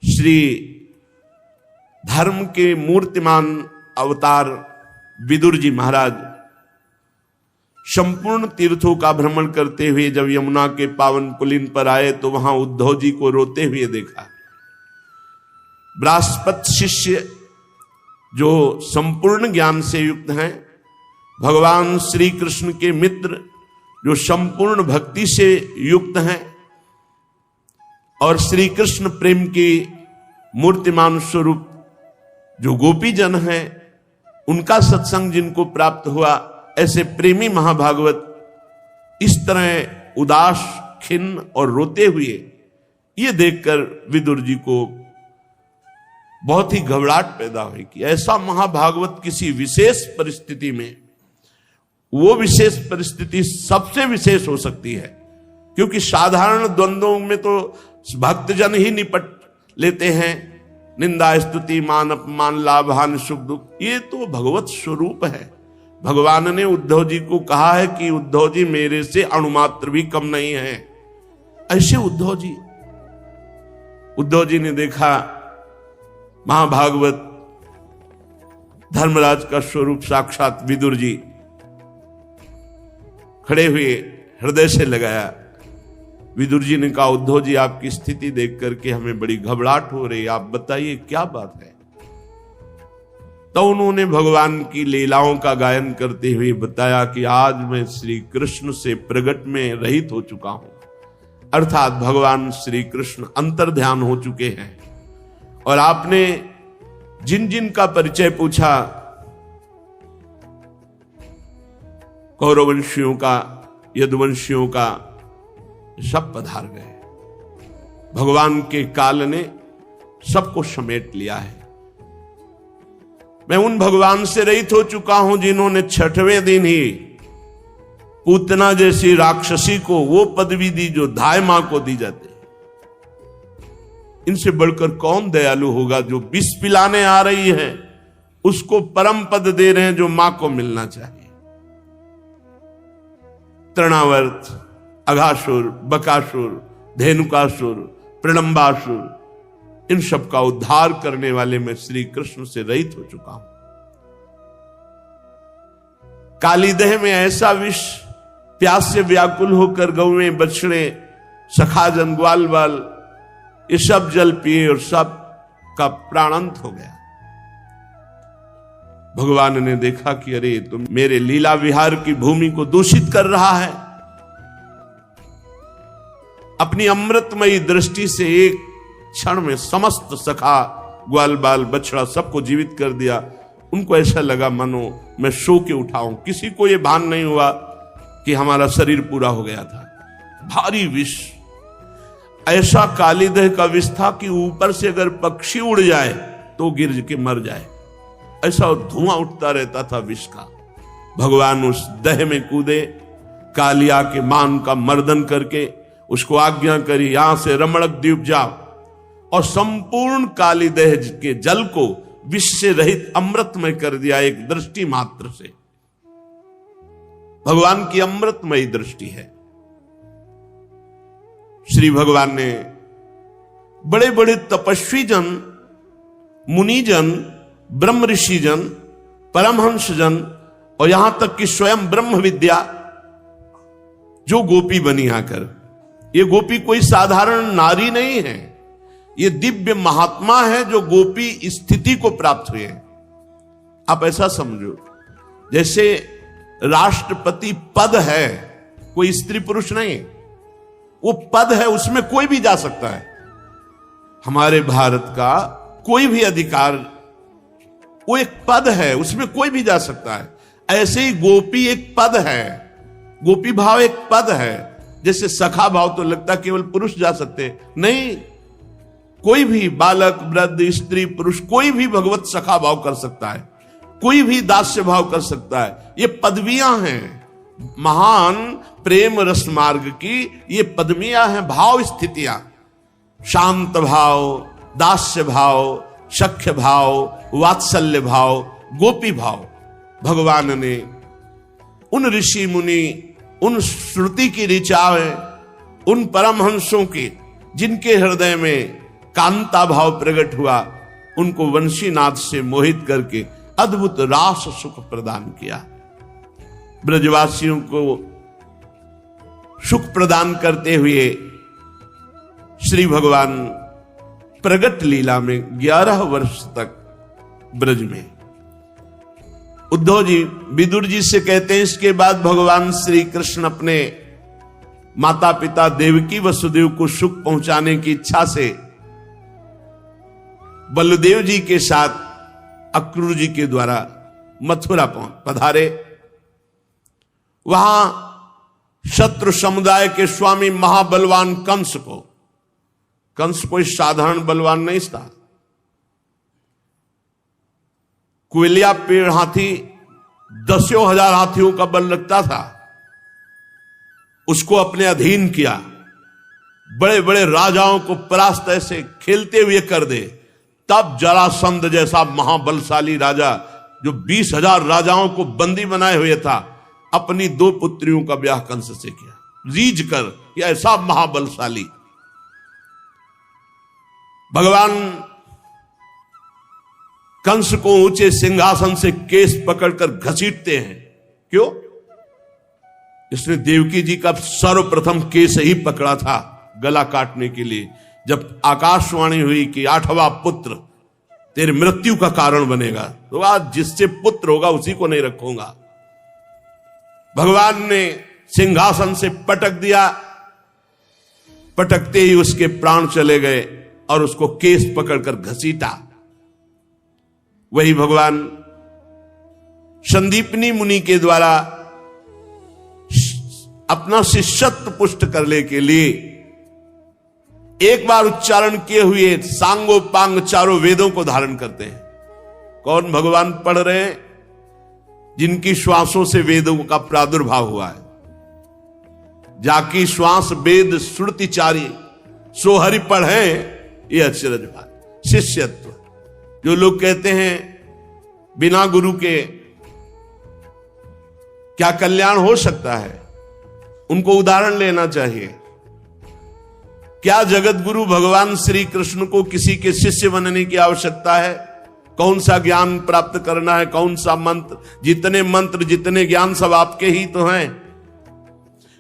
श्री धर्म के मूर्तिमान अवतार विदुर जी महाराज संपूर्ण तीर्थों का भ्रमण करते हुए जब यमुना के पावन पुलिन पर आए तो वहां उद्धव जी को रोते हुए देखा। बृहस्पति शिष्य जो संपूर्ण ज्ञान से युक्त हैं, भगवान श्री कृष्ण के मित्र जो संपूर्ण भक्ति से युक्त हैं और श्री कृष्ण प्रेम की मूर्तिमान स्वरूप जो गोपी जन हैं, उनका सत्संग जिनको प्राप्त हुआ, ऐसे प्रेमी महाभागवत इस तरह उदास, खिन्न और रोते हुए ये देखकर विदुर जी को बहुत ही घबराहट पैदा हुई कि ऐसा महाभागवत किसी विशेष परिस्थिति में, वो विशेष परिस्थिति सबसे विशेष हो सकती है, क्योंकि साधारण द्वंद्वों में तो भक्तजन ही निपट लेते हैं, निंदा स्तुति मान अपमान लाभ हानि सुख दुख, ये तो भगवत स्वरूप है। भगवान ने उद्धव जी को कहा है कि उद्धव जी मेरे से अणुमात्र भी कम नहीं है। ऐसे उद्धव जी ने देखा महाभागवत धर्मराज का स्वरूप साक्षात विदुर जी खड़े हुए, हृदय से लगाया। विदुर जी ने कहा, उद्धव जी आपकी स्थिति देख करके हमें बड़ी घबराहट हो रही है, आप बताइए क्या बात है। तो उन्होंने भगवान की लीलाओं का गायन करते हुए बताया कि आज मैं श्री कृष्ण से प्रगट में रहित हो चुका हूं, अर्थात भगवान श्री कृष्ण अंतर्ध्यान हो चुके हैं। और आपने जिन जिन का परिचय पूछा, कौरववंशियों का, यदुवंशियों का, सब पधार गए। भगवान के काल ने सबको समेट लिया है। मैं उन भगवान से रहित हो चुका हूं जिन्होंने छठवें दिन ही पूतना जैसी राक्षसी को वो पदवी दी जो धाय मां को दी जाती। इनसे बढ़कर कौन दयालु होगा जो विष पिलाने आ रही है उसको परम पद दे रहे हैं जो मां को मिलना चाहिए। तृणावर्त, अघासुर, बकासुर, धेनुकासुर, प्रलंबासुर, इन सब का उद्धार करने वाले मैं श्री कृष्ण से रहित हो चुका हूं। कालीदेह में ऐसा विष प्यास से व्याकुल होकर गौएं, बछड़े, सखाजन, ग्वाल बाल ये सब जल पिए और सब का प्राणांत हो गया। भगवान ने देखा कि अरे तुम मेरे लीला विहार की भूमि को दूषित कर रहा है। अपनी अमृतमयी दृष्टि से एक क्षण में समस्त सखा, ग्वाल बाल, बछड़ा सबको जीवित कर दिया। उनको ऐसा लगा मानो मैं सो के उठाऊं। किसी को यह भान नहीं हुआ कि हमारा शरीर पूरा हो गया था। भारी विष, ऐसा कालीदेह का विष था कि ऊपर से अगर पक्षी उड़ जाए तो गिर के मर जाए, ऐसा धुआं उठता रहता था विष का। भगवान उस दह में कूदे, कालिया के मान का मर्दन करके उसको आज्ञा करी, यहां से रमणक द्वीप जाओ, और संपूर्ण कालीदेह के जल को विष से रहित अमृतमय कर दिया एक दृष्टि मात्र से। भगवान की अमृतमयी दृष्टि है। श्री भगवान ने बड़े बड़े तपस्वी जन, मुनिजन, ब्रह्म ऋषि जन, परमहंस जन और यहां तक कि स्वयं ब्रह्म विद्या जो गोपी बनी आकर, ये गोपी कोई साधारण नारी नहीं है, ये दिव्य महात्मा है जो गोपी स्थिति को प्राप्त हुए हैं। आप ऐसा समझो जैसे राष्ट्रपति पद है, कोई स्त्री पुरुष नहीं, वो पद है, उसमें कोई भी जा सकता है। हमारे भारत का कोई भी अधिकार, वो एक पद है, उसमें कोई भी जा सकता है। ऐसे ही गोपी एक पद है, गोपी भाव एक पद है। जैसे सखा भाव तो लगता केवल पुरुष जा सकते, नहीं, कोई भी बालक, वृद्ध, स्त्री, पुरुष, कोई भी भगवत सखा भाव कर सकता है, कोई भी दास्य भाव कर सकता है। ये पदवियां हैं महान प्रेम रस मार्ग की, ये पदवियां हैं, भाव स्थितियां। शांत भाव, दास्य भाव, सख्य भाव, वात्सल्य भाव, गोपी भाव। भगवान ने उन ऋषि मुनि, उन श्रुति की ऋचाएं, उन परमहंसों की जिनके हृदय में कांता भाव प्रकट हुआ, उनको वंशीनाथ से मोहित करके अद्भुत रास सुख प्रदान किया। ब्रजवासियों को सुख प्रदान करते हुए श्री भगवान प्रगट लीला में 11 वर्ष तक ब्रज में। उद्धव जी विदुर जी से कहते हैं, इसके बाद भगवान श्री कृष्ण अपने माता पिता देवकी वसुदेव को सुख पहुंचाने की इच्छा से बलदेव जी के साथ अक्रूर जी के द्वारा मथुरा पधारे। वहां शत्रु समुदाय के स्वामी महाबलवान कंस कोई साधारण बलवान नहीं था। कुएलिया पेड़ हाथी 10,000 हाथियों का बल रखता था, उसको अपने अधीन किया। बड़े बड़े राजाओं को परास्त ऐसे खेलते हुए कर दे। तब जरासंध जैसा महाबलशाली राजा, जो 20,000 राजाओं को बंदी बनाए हुए था, अपनी 2 पुत्रियों का ब्याह कंस से किया, रीझ कर। यह ऐसा महाबलशाली भगवान कंस को ऊंचे सिंहासन से केस पकड़कर घसीटते हैं। क्यों? इसने देवकी जी का सर्वप्रथम केस ही पकड़ा था गला काटने के लिए, जब आकाशवाणी हुई कि 8वां पुत्र तेरे मृत्यु का कारण बनेगा, तो आज जिससे पुत्र होगा उसी को नहीं रखूंगा। भगवान ने सिंहासन से पटक दिया, पटकते ही उसके प्राण चले गए और उसको केस पकड़कर घसीटा। वही भगवान संदीपनी मुनि के द्वारा अपना शिष्यत्व पुष्ट करने के लिए एक बार उच्चारण किए हुए सांगोपांग चारों वेदों को धारण करते हैं। कौन भगवान पढ़ रहे हैं? जिनकी श्वासों से वेदों का प्रादुर्भाव हुआ है। जाकी श्वास वेद श्रुतिचारी सोहरि पढ़े, ये अचरज बात। शिष्यत्व, जो लोग कहते हैं बिना गुरु के क्या कल्याण हो सकता है, उनको उदाहरण लेना चाहिए। क्या जगत गुरु भगवान श्री कृष्ण को किसी के शिष्य बनने की आवश्यकता है? कौन सा ज्ञान प्राप्त करना है, कौन सा मंत्र जितने ज्ञान सब आपके ही तो हैं।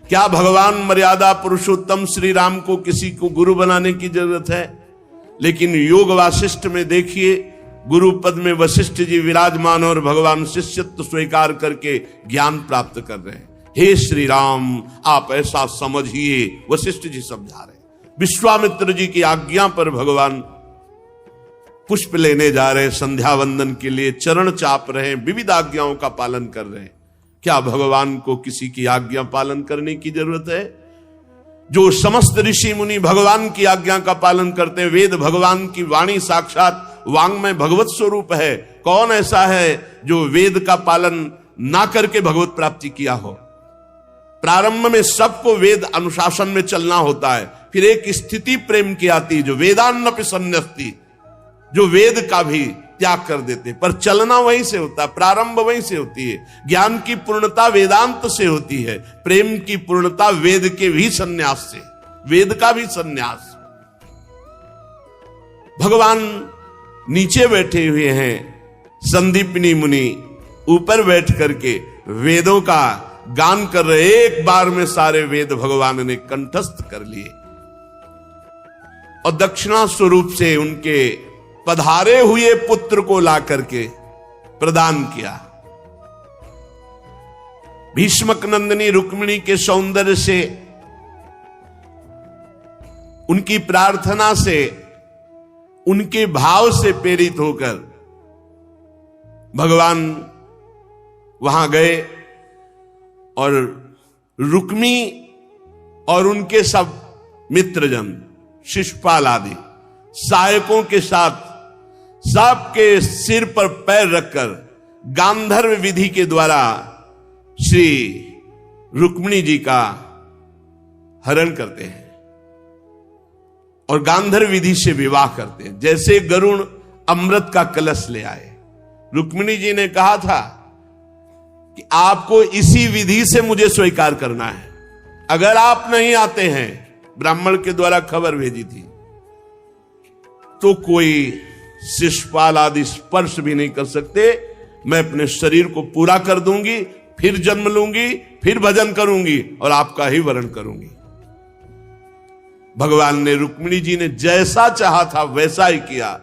क्या भगवान मर्यादा पुरुषोत्तम श्री राम को किसी को गुरु बनाने की जरूरत है? लेकिन योग वासिष्ठ में देखिए, गुरु पद में वशिष्ठ जी विराजमान और भगवान शिष्यत्व स्वीकार करके ज्ञान प्राप्त कर रहे हैं। हे श्री राम, आप ऐसा समझिए, वशिष्ठ जी समझा रहे हैं। विश्वामित्र जी की आज्ञा पर भगवान पुष्प लेने जा रहे, संध्या वंदन के लिए चरण चाप रहे, विविध आज्ञाओं का पालन कर रहे हैं। क्या भगवान को किसी की आज्ञा पालन करने की जरूरत है? जो समस्त ऋषि मुनि भगवान की आज्ञा का पालन करते हैं, वेद भगवान की वाणी साक्षात वांग्मय भगवत स्वरूप है। कौन ऐसा है जो वेद का पालन ना करके भगवत प्राप्ति किया हो? प्रारंभ में सबको वेद अनुशासन में चलना होता है, फिर एक स्थिति प्रेम की आती, जो वेदान्नपि सन्न्यस्ति, जो वेद का भी त्याग कर देते, पर चलना वहीं से होता है, प्रारंभ वहीं से होती है। ज्ञान की पूर्णता वेदांत से होती है, प्रेम की पूर्णता वेद के भी सन्यास से, वेद का भी सन्यास। भगवान नीचे बैठे हुए हैं, संदीपनी मुनि ऊपर बैठ करके वेदों का गान कर रहे। एक बार में सारे वेद भगवान ने कंठस्थ कर लिए और दक्षिणा स्वरूप से उनके पधारे हुए पुत्र को ला करके प्रदान किया। भीष्मक नंदिनी रुक्मिणी के सौंदर्य से, उनकी प्रार्थना से, उनके भाव से प्रेरित होकर भगवान वहां गए और रुक्मी और उनके सब मित्रजन, शिशुपाल आदि सहायकों के साथ सबके सिर पर पैर रखकर गांधर्व विधि के द्वारा श्री रुक्मिणी जी का हरण करते हैं और गांधर्व विधि से विवाह करते हैं। जैसे गरुण अमृत का कलश ले आए, रुक्मिणी जी ने कहा था कि आपको इसी विधि से मुझे स्वीकार करना है, अगर आप नहीं आते हैं, ब्राह्मण के द्वारा खबर भेजी थी, तो कोई शिशुपाल आदि स्पर्श भी नहीं कर सकते। मैं अपने शरीर को पूरा कर दूंगी, फिर जन्म लूंगी, फिर भजन करूंगी और आपका ही वरण करूंगी। भगवान ने, रुक्मिणी जी ने जैसा चाहा था वैसा ही किया।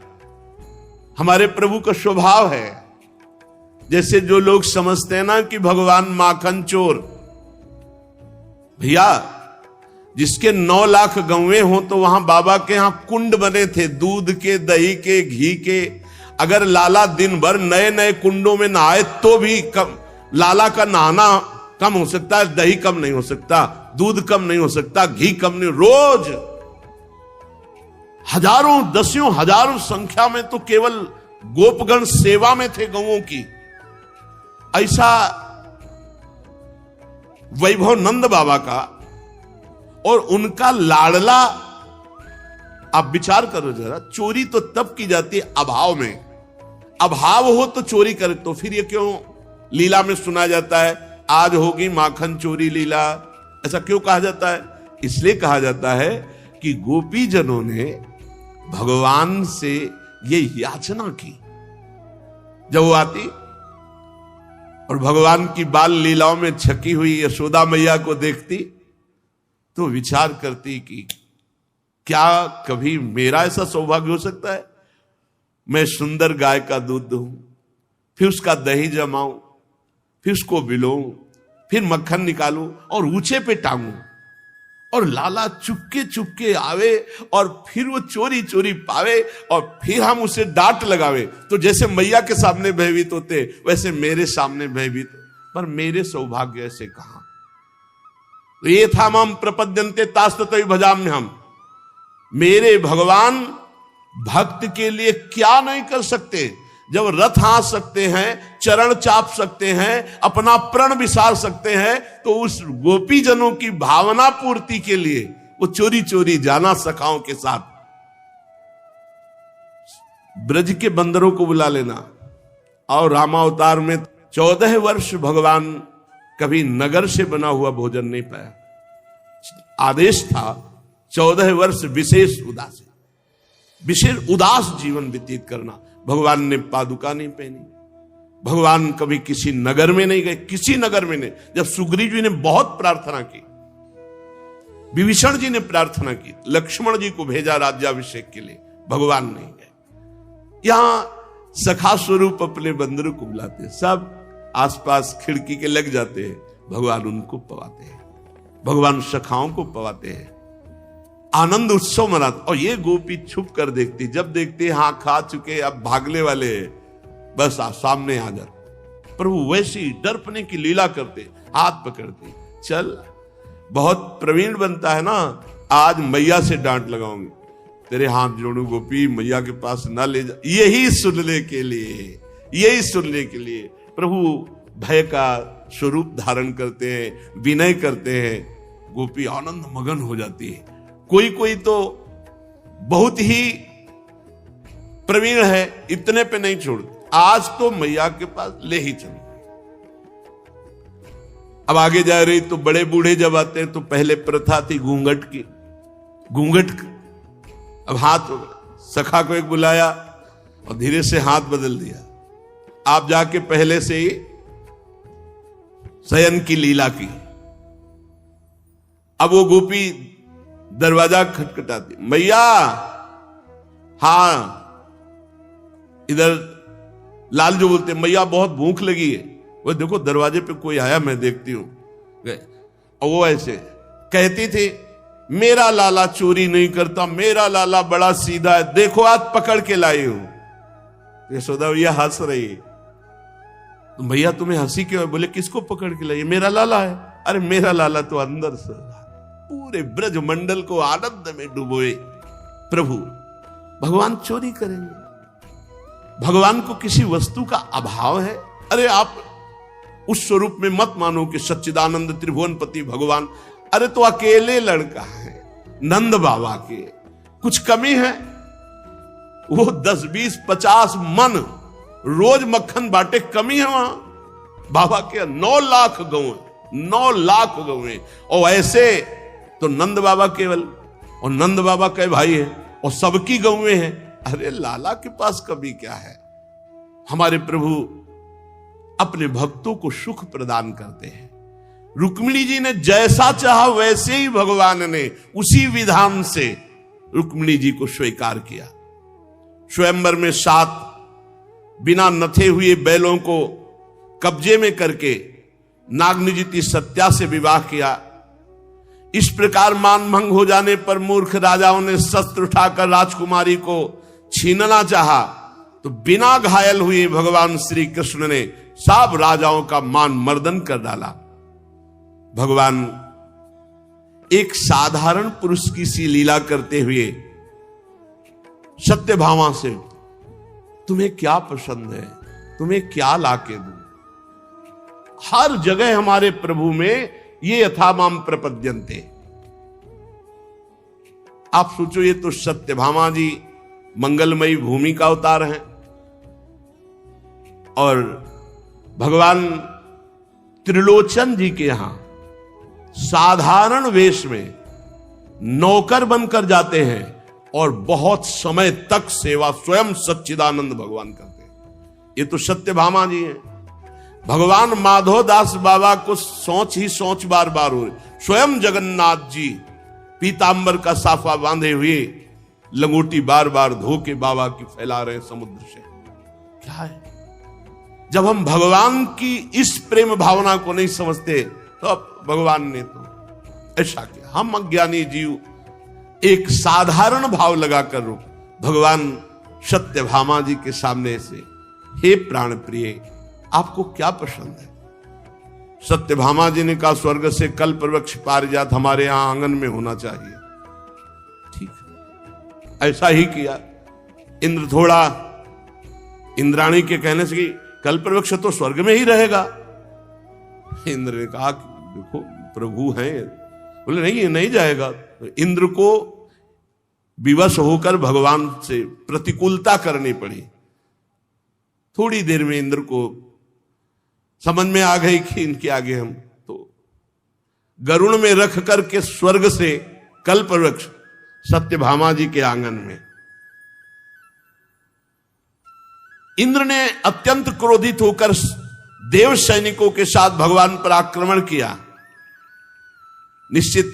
हमारे प्रभु का स्वभाव है। जैसे जो लोग समझते हैं ना कि भगवान माखन चोर, भैया जिसके 9 लाख गौवें हो तो वहां बाबा के यहां कुंड बने थे, दूध के, दही के, घी के। अगर लाला दिन भर नए नए कुंडों में नहाए तो भी कम, लाला का नहाना कम हो सकता है, दही कम नहीं हो सकता, दूध कम नहीं हो सकता, घी कम नहीं। रोज हजारों, दसियों हजारों संख्या में तो केवल गोपगण सेवा में थे गौओं की। ऐसा वैभव नंद बाबा का और उनका लाडला। आप विचार करो जरा, चोरी तो तब की जाती है अभाव में। अभाव हो तो चोरी करे, तो फिर ये क्यों लीला में सुना जाता है आज होगी माखन चोरी लीला? ऐसा क्यों कहा जाता है? इसलिए कहा जाता है कि गोपी जनों ने भगवान से ये याचना की। जब वो आती और भगवान की बाल लीलाओं में छकी हुई यशोदा मैया को देखती तो विचार करती कि क्या कभी मेरा ऐसा सौभाग्य हो सकता है, मैं सुंदर गाय का दूध दूं, फिर उसका दही जमाऊं, फिर उसको बिलोऊं, फिर मक्खन निकालूं और ऊंचे पे टांगूं, और लाला चुपके चुपके आवे और फिर वो चोरी चोरी पावे और फिर हम उसे डांट लगावे। तो जैसे मैया के सामने भयभीत होते वैसे मेरे सामने भयभीत, पर मेरे सौभाग्य ऐसे कहां। ये था मम प्रपद्यन्ते तास्ततै भजाम्य हम। मेरे भगवान भक्त के लिए क्या नहीं कर सकते। जब रथ हाँक सकते हैं, चरण चाप सकते हैं, अपना प्रण विसार सकते हैं, तो उस गोपी जनों की भावना पूर्ति के लिए वो चोरी चोरी जाना सखाओं के साथ। ब्रज के बंदरों को बुला लेना। और रामावतार में 14 वर्ष भगवान कभी नगर से बना हुआ भोजन नहीं पाया। आदेश था 14 वर्ष विशेष उदास जीवन व्यतीत करना। भगवान ने पादुका नहीं पहनी, भगवान कभी किसी नगर में नहीं गए, किसी नगर में नहीं। जब सुग्रीव जी ने बहुत प्रार्थना की, विभीषण जी ने प्रार्थना की, लक्ष्मण जी को भेजा राज्याभिषेक के लिए, भगवान नहीं गए। यहां सखा स्वरूप अपने बंदरों को बुलाते, सब आसपास खिड़की के लग जाते हैं, भगवान उनको पवाते हैं, भगवान सखाओं को पवाते हैं, आनंद उत्सव मनाते। और ये गोपी छुप कर देखती, जब देखती हाँ खा चुके अब भागने वाले, बस सामने आ जाते। प्रभु वैसी डरपने की लीला करते, हाथ पकड़ते, चल बहुत प्रवीण बनता है ना, आज मैया से डांट लगाऊंगी, तेरे हाथ जोड़ू गोपी, मैया के पास ना ले जा। यही सुनने के लिए, यही सुनने के लिए प्रभु भय का स्वरूप धारण करते हैं, विनय करते हैं। गोपी आनंद मगन हो जाती है। कोई कोई तो बहुत ही प्रवीण है, इतने पे नहीं छोड़ती, आज तो मैया के पास ले ही चल। अब आगे जा रही तो बड़े बूढ़े जब आते हैं तो पहले प्रथा थी घूंघट की, घूंघट। अब हाथ, सखा को एक बुलाया और धीरे से हाथ बदल दिया, आप जाके पहले से ही शयन की लीला की। अब वो गोपी दरवाजा खटखटाती, मैया हां इधर। लाल जो बोलते, मैया बहुत भूख लगी है, वो देखो दरवाजे पे कोई आया, मैं देखती हूं। और वो ऐसे कहती थी, मेरा लाला चोरी नहीं करता, मेरा लाला बड़ा सीधा है, देखो आज पकड़ के लाई हूं। यशोदा भैया हंस रही, तो भैया तुम्हें हंसी क्यों है? बोले किसको पकड़ के लाई? मेरा लाला है। अरे मेरा लाला तो अंदर से पूरे ब्रज मंडल को आनंद में डुबोए। प्रभु भगवान चोरी करेंगे? भगवान को किसी वस्तु का अभाव है? अरे आप उस स्वरूप में मत मानो कि सच्चिदानंद त्रिभुवनपति भगवान, अरे तो अकेले लड़का है नंद बाबा के, कुछ कमी है? वो 10, 20, 50 मन रोज मक्खन बांटे, कमी है वहां? बाबा के 9 लाख गौ, 9 लाख गौएं, और ऐसे तो नंद बाबा केवल, और नंद बाबा के भाई है और सबकी गौएं हैं, अरे लाला के पास कमी क्या है। हमारे प्रभु अपने भक्तों को सुख प्रदान करते हैं। रुक्मिणी जी ने जैसा चाहा वैसे ही भगवान ने उसी विधान से रुक्मिणी जी को स्वीकार किया। स्वयंवर में 7 बिना नथे हुए बैलों को कब्जे में करके नागनिजिति सत्या से विवाह किया। इस प्रकार मान भंग हो जाने पर मूर्ख राजाओं ने शस्त्र उठाकर राजकुमारी को छीनना चाहा, तो बिना घायल हुए भगवान श्री कृष्ण ने सब राजाओं का मान मर्दन कर डाला। भगवान एक साधारण पुरुष की सी लीला करते हुए सत्यभामा से, तुम्हें क्या पसंद है, तुम्हें क्या लाके दूं। हर जगह हमारे प्रभु में ये यथामाम प्रपद्यन्ते। आप सोचो, ये तो सत्यभामा जी मंगलमयी भूमि का अवतार हैं और भगवान त्रिलोचन जी के यहां साधारण वेश में नौकर बनकर जाते हैं और बहुत समय तक सेवा स्वयं सच्चिदानंद भगवान करते हैं। ये तो सत्यभामा जी हैं। भगवान माधोदास बाबा को सोच ही सोच बार बार हो रही। स्वयं जगन्नाथ जी पीतांबर का साफा बांधे हुए लंगोटी बार बार धो के बाबा की फैला रहे समुद्र से। क्या है, जब हम भगवान की इस प्रेम भावना को नहीं समझते तो अब भगवान ने तो ऐसा किया। हम अज्ञानी जीव एक साधारण भाव लगाकर भगवान सत्यभामा जी के सामने से, हे प्राण प्रिय, आपको क्या पसंद है। सत्यभामा जी ने कहा, स्वर्ग से कल्प वृक्ष पारिजात हमारे यहां आंगन में होना चाहिए। ठीक, ऐसा ही किया। इंद्र थोड़ा इंद्राणी के कहने से कि कल्प वृक्ष तो स्वर्ग में ही रहेगा। इंद्र ने कहा, देखो प्रभु हैं, बोले नहीं ये नहीं जाएगा। तो इंद्र को विवश होकर भगवान से प्रतिकूलता करनी पड़ी। थोड़ी देर में इंद्र को समझ में आ गई कि इनके आगे हम तो गरुड़ में रख करके स्वर्ग से कल्प वृक्ष सत्यभामा जी के आंगन में। इंद्र ने अत्यंत क्रोधित होकर देव सैनिकों के साथ भगवान पर आक्रमण किया। निश्चित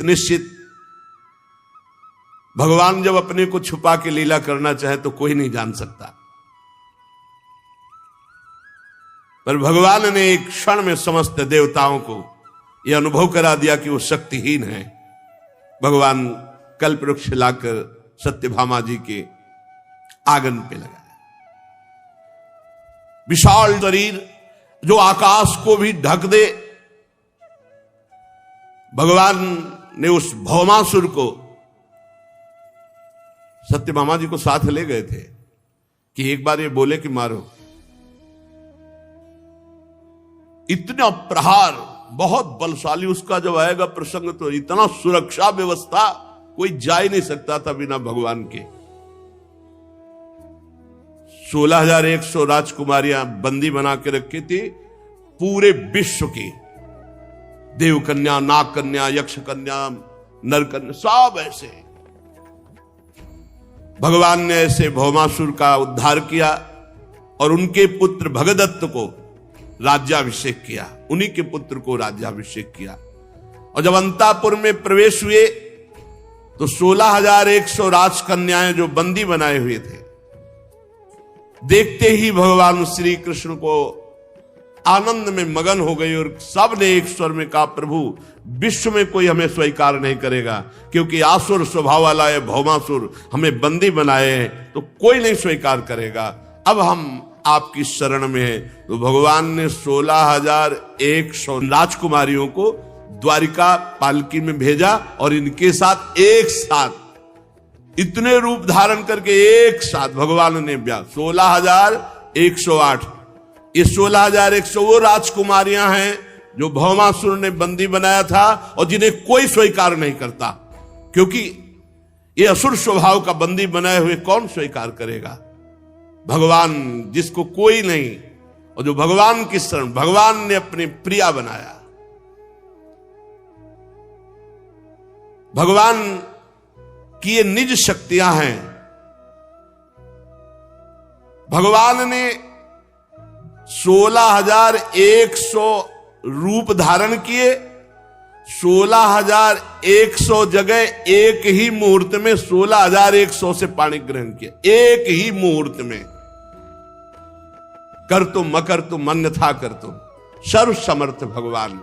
भगवान जब अपने को छुपा के लीला करना चाहे तो कोई नहीं जान सकता, पर भगवान ने एक क्षण में समस्त देवताओं को यह अनुभव करा दिया कि वो शक्तिहीन है। भगवान कल्पवृक्ष लाकर सत्यभामा जी के आंगन पे लगाया। विशाल शरीर जो आकाश को भी ढक दे, भगवान ने उस भौमासुर को, सत्यभामा जी को साथ ले गए थे कि एक बार ये बोले कि मारो। इतना प्रहार, बहुत बलशाली उसका जब आएगा प्रसंग, तो इतना सुरक्षा व्यवस्था, कोई जा ही नहीं सकता था बिना भगवान के। 16,100 राजकुमारियां बंदी बना के रखी थी, पूरे विश्व की। देव कन्या, नाग कन्या, यक्ष कन्या, नर कन्या, सब ऐसे। भगवान ने ऐसे भौमासुर का उद्धार किया और उनके पुत्र भगदत्त को राज्याभिषेक किया। उन्हीं के पुत्र को राज्याभिषेक किया। और जब अंतापुर में प्रवेश हुए तो 16,100 राजकन्याएं जो बंदी बनाए हुए थे, देखते ही भगवान श्री कृष्ण को आनंद में मगन हो गई और सब ने एक स्वर में कहा, प्रभु विश्व में कोई हमें स्वीकार नहीं करेगा, क्योंकि आसुर स्वभाव वाला है भौमासुर, हमें बंदी बनाए हैं तो कोई नहीं स्वीकार करेगा। अब हम आपकी शरण में हैं। तो भगवान ने 16,100 राजकुमारियों को द्वारिका पालकी में भेजा और इनके साथ एक साथ इतने रूप धारण करके एक साथ भगवान ने ब्याह। 16,108, ये 16,100 वो राजकुमारियां हैं जो भौमासुर ने बंदी बनाया था और जिन्हें कोई स्वीकार नहीं करता, क्योंकि ये असुर स्वभाव का बंदी बनाए हुए कौन स्वीकार करेगा। भगवान जिसको कोई नहीं, और जो भगवान की शरण, भगवान ने अपनी प्रिया बनाया। भगवान की ये निज शक्तियां हैं भगवान ने 16,100 रूप धारण किए, 16,100 जगह एक ही मुहूर्त में 16,100 से पानी ग्रहण किया, एक ही मुहूर्त में। कर तुम मकर तुम अन्यथा कर तुम, सर्व समर्थ भगवान।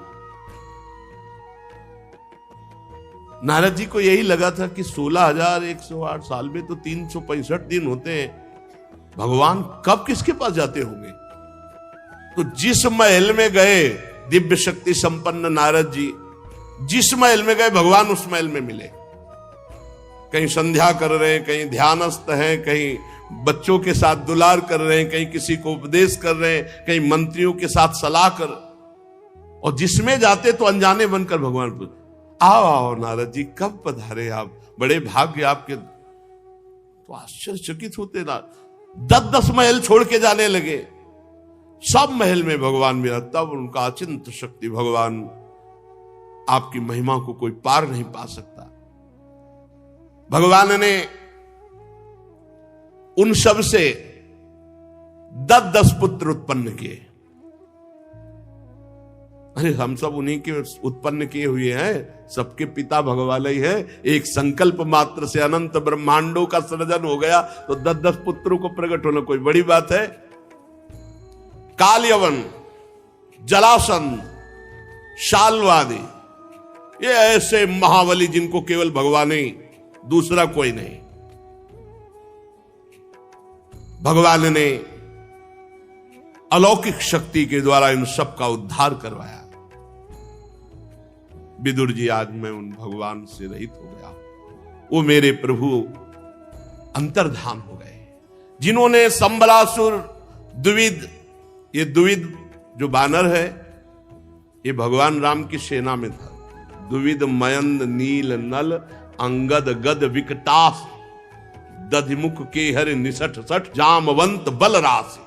नारद जी को यही लगा था कि 16,108 साल में तो 365 दिन होते हैं, भगवान कब किसके पास जाते होंगे। तो जिस महल में गए दिव्य शक्ति संपन्न नारद जी, जिस महल में गए भगवान उस महल में मिले। कहीं संध्या कर रहे हैं, कहीं ध्यानस्थ हैं, कहीं बच्चों के साथ दुलार कर रहे हैं, कहीं किसी को उपदेश कर रहे हैं, कहीं मंत्रियों के साथ सलाह कर, और जिसमें जाते तो अनजाने बनकर भगवान पूछते, आओ आओ नारद जी कब पधारे आप, बड़े भाग्य आपके। तो आश्चर्यचकित होते ना, 10-10 महल छोड़ के जाने लगे, सब महल में भगवान मिला। तब उनका अचिंत शक्ति भगवान, आपकी महिमा को कोई पार नहीं पा सकता। भगवान ने उन सब से 10-10 पुत्र उत्पन्न किए। अरे हम सब उन्हीं के उत्पन्न किए हुए हैं, सबके पिता भगवान ही है। एक संकल्प मात्र से अनंत ब्रह्मांडों का सृजन हो गया, तो 10-10 पुत्रों को प्रकट होना कोई बड़ी बात है। कालयवन, जलासंध, शाल्वादि, ये ऐसे महाबली जिनको केवल भगवान ही, दूसरा कोई नहीं। भगवान ने अलौकिक शक्ति के द्वारा इन सब का उद्धार करवाया। विदुर जी, आज मैं उन भगवान से रहित हो गया, वो मेरे प्रभु अंतर्धान हो गए, जिन्होंने संबलासुर, द्विविद, ये द्विविद जो बानर है ये भगवान राम की सेना में था। द्विविद मयंद नील नल अंगद गद विकटास, दधिमुख के हर निसठ सठ जामवंत बलरास।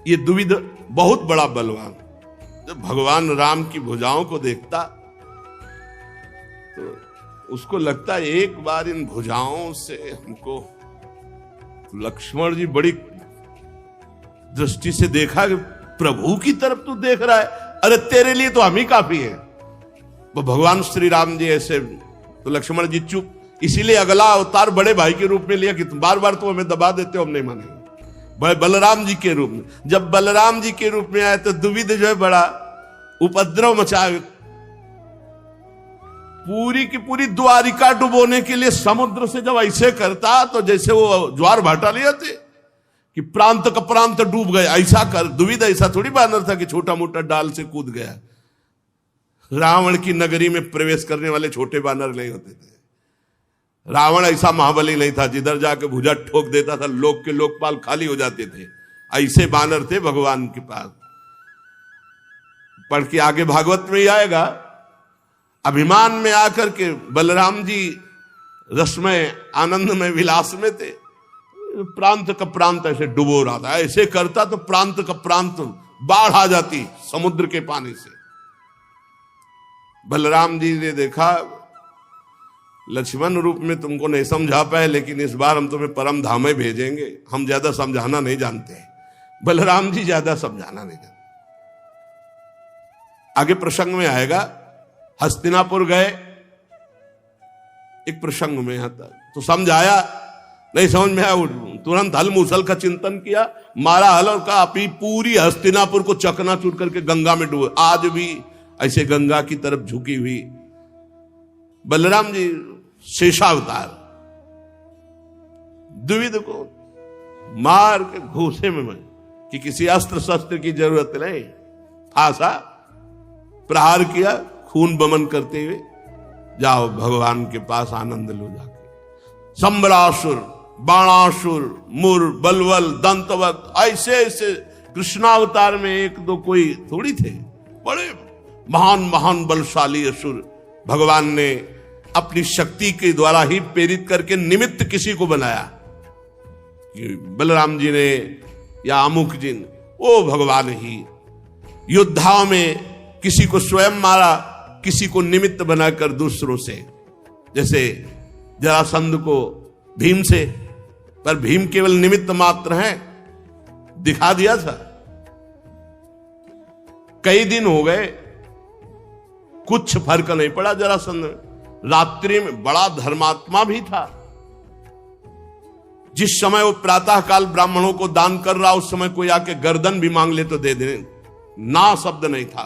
ये द्विविद बहुत बड़ा बलवान। जब भगवान राम की भुजाओं को देखता तो उसको लगता एक बार इन भुजाओं से हमको, लक्ष्मण जी बड़ी दृष्टि से देखा कि प्रभु की तरफ तू देख रहा है, अरे तेरे लिए तो हम ही काफी है। वो भगवान श्री राम जी ऐसे, तो लक्ष्मण जी चुप, इसीलिए अगला अवतार बड़े भाई के रूप में लिया कि तुम बार बार तो हमें दबा देते हो, हम नहीं मानेंगे। बड़े बलराम जी के रूप में, जब बलराम जी के रूप में आए तो द्विविद जो है बड़ा उपद्रव मचाए, पूरी की पूरी द्वारिका डुबोने के लिए समुद्र से जब ऐसे करता तो जैसे वो ज्वार भाटा ले जाते कि प्रांत का प्रांत डूब गए, ऐसा कर। द्विविद ऐसा थोड़ी बानर था कि छोटा मोटा डाल से कूद गया। रावण की नगरी में प्रवेश करने वाले छोटे बानर नहीं होते थे। रावण ऐसा महाबली नहीं था, जिधर जाके भुजा ठोक देता था लोक के लोकपाल खाली हो जाते थे। ऐसे बानर थे भगवान के पास। पढ़ के आगे भागवत में ही आएगा, अभिमान में आकर के बलराम जी रसमय आनंद में विलास में थे, प्रांत का प्रांत ऐसे डुबो रहा था। ऐसे करता तो प्रांत का प्रांत बाढ़ आ जाती समुद्र के पानी से। बलराम जी ने देखा, लक्ष्मण रूप में तुमको नहीं समझा पाए, लेकिन इस बार हम तुम्हें परम धाम में भेजेंगे। हम ज्यादा समझाना नहीं जानते। बलराम जी ज्यादा समझाना नहीं जानते। आगे प्रसंग में आएगा, हस्तिनापुर गए, एक प्रसंग में आता तो समझ आया, नहीं समझ में आया, तुरंत हल मूसल का चिंतन किया, मारा हल और कहा अपनी पूरी हस्तिनापुर को चकनाचूर करके गंगा में डूबे। आज भी ऐसे गंगा की तरफ झुकी हुई बलराम जी शेषावतार द्विविद को मार के घूसे में कि किसी अस्त्र शस्त्र की जरूरत नहीं, फांसा प्रहार किया, खून बमन करते हुए जाओ भगवान के पास आनंद लो जाके। संबरासुर, बाणासुर, मुर, बलवल, दंतवत, ऐसे ऐसे कृष्णावतार में एक दो कोई थोड़ी थे, बड़े महान महान बलशाली असुर भगवान ने अपनी शक्ति के द्वारा ही प्रेरित करके निमित्त किसी को बनाया। बलराम जी ने या अमुक जी ने, वो भगवान ही योद्धाओं में किसी को स्वयं मारा, किसी को निमित्त बनाकर दूसरों से, जैसे जरासंध को भीम से, पर भीम केवल निमित्त मात्र हैं, दिखा दिया था। कई दिन हो गए, कुछ फर्क नहीं पड़ा जरासंध में। रात्रि में बड़ा धर्मात्मा भी था। जिस समय वो प्रातः काल ब्राह्मणों को दान कर रहा, उस समय कोई आके गर्दन भी मांग ले तो दे दे, ना शब्द नहीं था।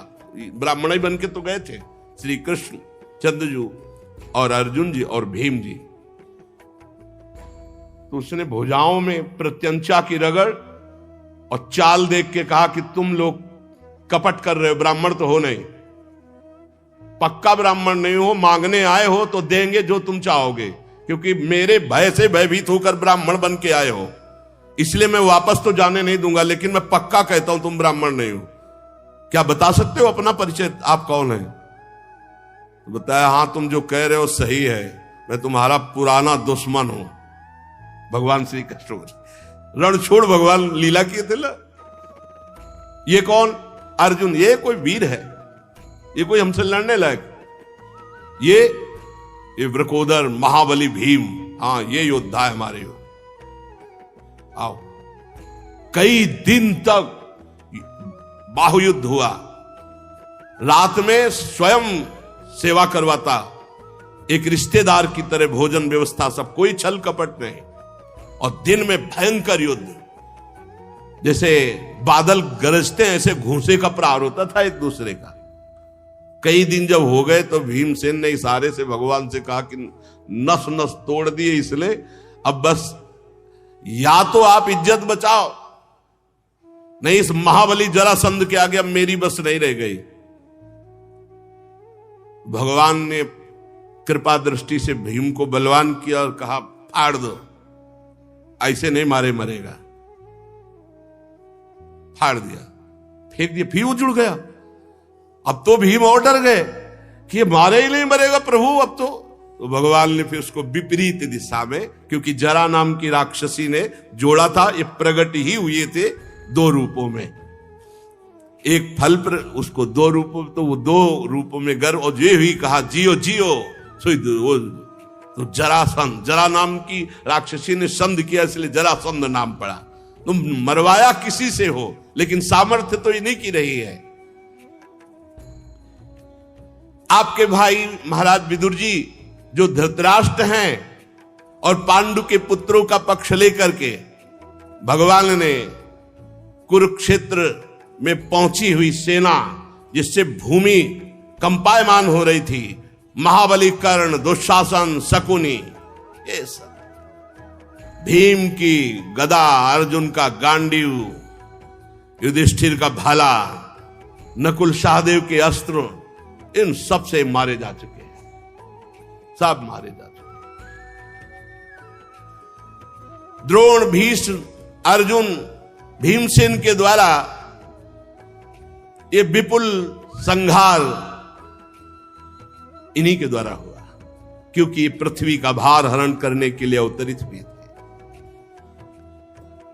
ब्राह्मण ही बन के तो गए थे श्री कृष्ण, चंद्रजू और अर्जुन जी और भीम जी। तो उसने भुजाओं में प्रत्यंचा की रगड़ और चाल देख के कहा कि तुम लोग कपट कर रहे हो, ब्राह्मण तो हो नहीं, पक्का ब्राह्मण नहीं हो, मांगने आए हो तो देंगे जो तुम चाहोगे, क्योंकि मेरे भय से भयभीत होकर ब्राह्मण बन के आए हो, इसलिए मैं वापस तो जाने नहीं दूंगा, लेकिन मैं पक्का कहता हूं तुम ब्राह्मण नहीं हो। क्या बता सकते हो अपना परिचय, आप कौन है? तो बताया, हां तुम जो कह रहे हो सही है, मैं तुम्हारा पुराना दुश्मन हूं। भगवान श्री कृष्ण रण छोड़ भगवान लीला किए थे ना। ये कौन? अर्जुन। ये कोई वीर है, ये कोई हमसे लड़ने लायक? ये वृकोदर महाबली भीम, हाँ ये योद्धा है हमारे। आओ। कई दिन तक बाहुयुद्ध हुआ। रात में स्वयं सेवा करवाता, एक रिश्तेदार की तरह भोजन व्यवस्था, सब, कोई छल कपट नहीं। और दिन में भयंकर युद्ध, जैसे बादल गरजते हैं ऐसे घूंसे का प्रहार होता था एक दूसरे का। कई दिन जब हो गए तो भीमसेन ने इशारे से भगवान से कहा कि नस नस तोड़ दिए, इसलिए अब बस या तो आप इज्जत बचाओ, नहीं इस महाबली जरासंध के आगे अब मेरी बस नहीं रह गई। भगवान ने कृपा दृष्टि से भीम को बलवान किया और कहा, फाड़ दो, ऐसे नहीं मारे मरेगा। फाड़ दिया, फेंक दिया, फिर वो जुड़ गया। अब तो भीम और डर गए कि ये मारे ही नहीं मरेगा प्रभु अब तो भगवान ने फिर उसको विपरीत दिशा में, क्योंकि जरा नाम की राक्षसी ने जोड़ा था, ये प्रकट ही हुए थे दो रूपों में, एक फल पर उसको दो रूपों, तो वो दो रूपों में गर्व, और ये भी कहा जियो जियो। तो जरासंध, जरा नाम की राक्षसी ने संध किया, इसलिए जरासंध नाम पड़ा। तुम मरवाया किसी से हो, लेकिन सामर्थ्य तो इन्हीं की रही है। आपके भाई महाराज विदुर जी जो धृतराष्ट्र हैं और पांडु के पुत्रों का पक्ष लेकर के भगवान ने कुरुक्षेत्र में पहुंची हुई सेना, जिससे भूमि कंपायमान हो रही थी, महाबली कर्ण, दुशासन, शकुनी, ये सब, भीम की गदा, अर्जुन का गांडीव, युधिष्ठिर का भाला, नकुल सहदेव के अस्त्र, इन सब से मारे जा चुके हैं, सब मारे जा चुके हैं। द्रोण, भीष्म, अर्जुन, भीमसेन के द्वारा ये विपुल संहार इन्हीं के द्वारा हुआ, क्योंकि ये पृथ्वी का भार हरण करने के लिए अवतरित हुए थे।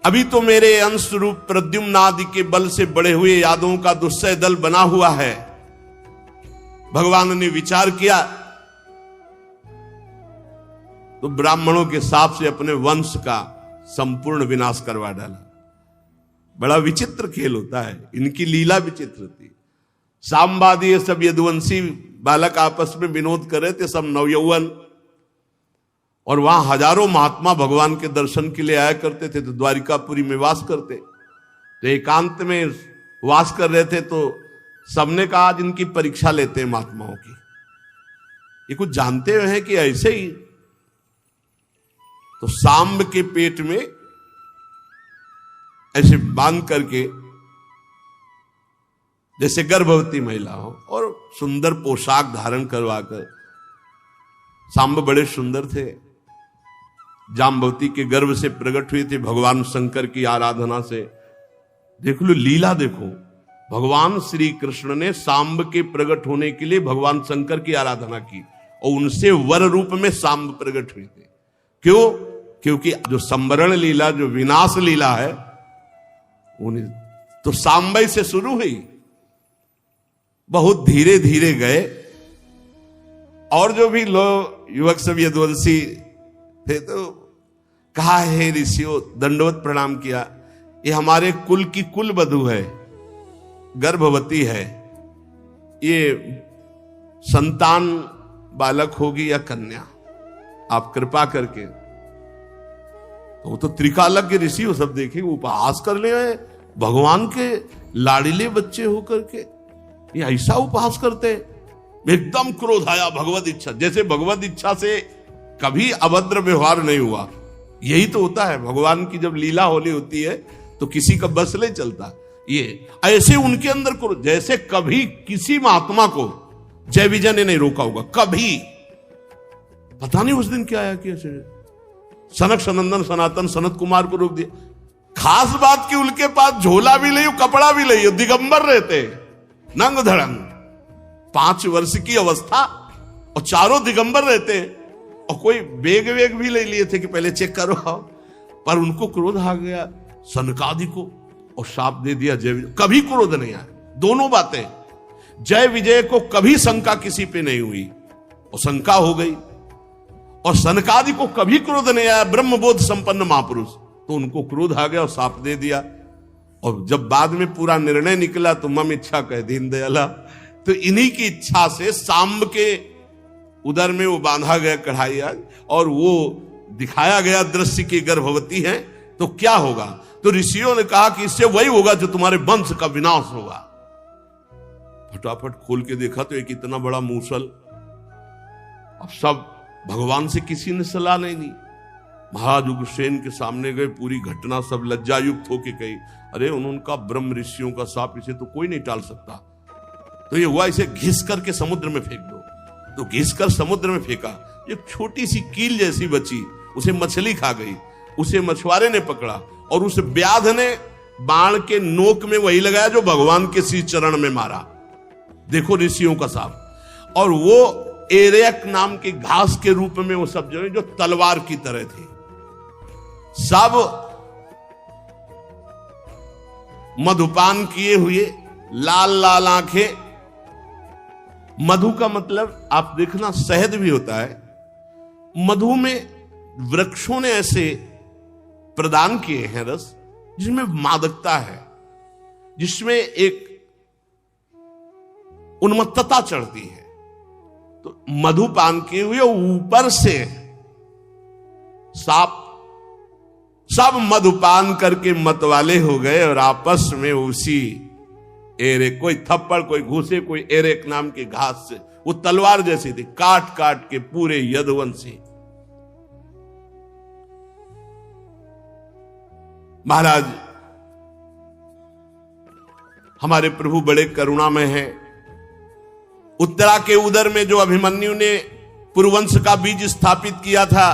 अभी तो मेरे अंश रूप प्रद्युम्न आदि के बल से बड़े हुए यादवों का दुस्सह दल बना हुआ है। भगवान ने विचार किया तो ब्राह्मणों के साप से अपने वंश का संपूर्ण विनाश करवा डाला। बड़ा विचित्र खेल होता है, इनकी लीला विचित्र थी। सामवादी ये सब यदुवंशी बालक आपस में विनोद कर रहे थे, सब नवयौवन, और वहां हजारों महात्मा भगवान के दर्शन के लिए आया करते थे, तो द्वारिकापुरी में वास करते, तो एकांत में वास कर रहे थे। तो सबने कहा आज इनकी परीक्षा लेते हैं महात्माओं की, ये कुछ जानते हुए हैं कि ऐसे ही। तो सांब के पेट में ऐसे बांध करके, जैसे गर्भवती महिला हो, और सुंदर पोशाक धारण करवाकर, सांब बड़े सुंदर थे, जाम्बवती के गर्भ से प्रकट हुए थे भगवान शंकर की आराधना से। देख लो लीला, देखो भगवान श्री कृष्ण ने सांब के प्रकट होने के लिए भगवान शंकर की आराधना की, और उनसे वर रूप में सांब प्रकट हुए थे। क्यों? क्योंकि जो संवरण लीला, जो विनाश लीला है, उन्हें तो सांबई से शुरू हुई, बहुत धीरे धीरे गए, और जो भी लोग युवक सब यदुवंशी थे तो कहा, हे ऋषियों, दंडवत प्रणाम किया, ये हमारे कुल की कुल वधू है, गर्भवती है, ये संतान बालक होगी या कन्या, आप कृपा करके। तो वो तो त्रिकालज्ञ ऋषि वो सब देखे, उपहास कर ले भगवान के लाड़िले बच्चे होकर के ये ऐसा उपहास करते। एकदम क्रोध आया, भगवत इच्छा, जैसे भगवत इच्छा से कभी अभद्र व्यवहार नहीं हुआ। यही तो होता है, भगवान की जब लीला होली होती है तो किसी का बस नहीं चलता। ये ऐसे उनके अंदर क्रोध, जैसे कभी किसी महात्मा को जय विजय ने नहीं रोका होगा, कभी। पता नहीं उस दिन क्या आया कि ऐसे सनक सनंदन सनातन सनत कुमार को रोक दिया। खास बात कि उनके पास झोला भी नहीं, कपड़ा भी नहीं, दिगंबर रहते, नंग धड़ंग, 5 वर्ष की अवस्था और चारों दिगंबर रहते, और कोई बेग वेग भी ले लिए थे कि पहले चेक करो। पर उनको क्रोध आ गया सनकादि को और शाप दे दिया जय विजय। कभी क्रोध नहीं आया, दोनों बातें। जय विजय को कभी शंका किसी पे नहीं हुई और शंका हो गई, और सनकादि को कभी क्रोध नहीं आया, ब्रह्मबोध संपन्न महापुरुष, तो उनको क्रोध आ गया और शाप दे दिया। और जब बाद में पूरा निर्णय निकला तो मम इच्छा कह दीन दयाला, तो इन्हीं की इच्छा से सांब के उदर में वो बांधा गया कढ़ाई, और वो दिखाया गया दृश्य की गर्भवती है। तो क्या होगा? तो ऋषियों ने कहा कि इससे वही होगा जो तुम्हारे वंश का विनाश होगा। फटाफट खोल के देखा तो एक इतना बड़ा मूसल। अब सब भगवान से किसी ने सलाह नहीं दी। महाराज उग्रसेन के सामने गए, पूरी घटना सब लज्जायुक्त होके कही। अरे उनका ब्रह्म ऋषियों का साप, इसे तो कोई नहीं टाल सकता। तो ये हुआ, इसे घिस करके समुद्र में फेंक दो। तो घिस कर समुद्र में फेंका, एक छोटी सी कील जैसी बची, उसे मछली खा गई। उसे मछुआरे ने पकड़ा और उस व्याध ने बाण के नोक में वही लगाया जो भगवान के श्री चरण में मारा। देखो ऋषियों का साप। और वो एरेक नाम की घास के रूप में वो सब जो तलवार की तरह थी। सब मधुपान किए हुए, लाल लाल आंखें। मधु का मतलब आप देखना शहद भी होता है। मधु में वृक्षों ने ऐसे प्रदान किए हैं रस जिसमें मादकता है, जिसमें एक उन्मत्तता चढ़ती है। तो मधुपान किए हुए ऊपर से सांप सब मधुपान करके मतवाले हो गए और आपस में उसी एरेक, कोई थप्पड़ कोई घूसे, कोई एरेक नाम की घास से, वो तलवार जैसी थी, काट काट के पूरे यदुवंशी। महाराज हमारे प्रभु बड़े करुणामय हैं। उत्तरा के उदर में जो अभिमन्यु ने पुरुवंश का बीज स्थापित किया था,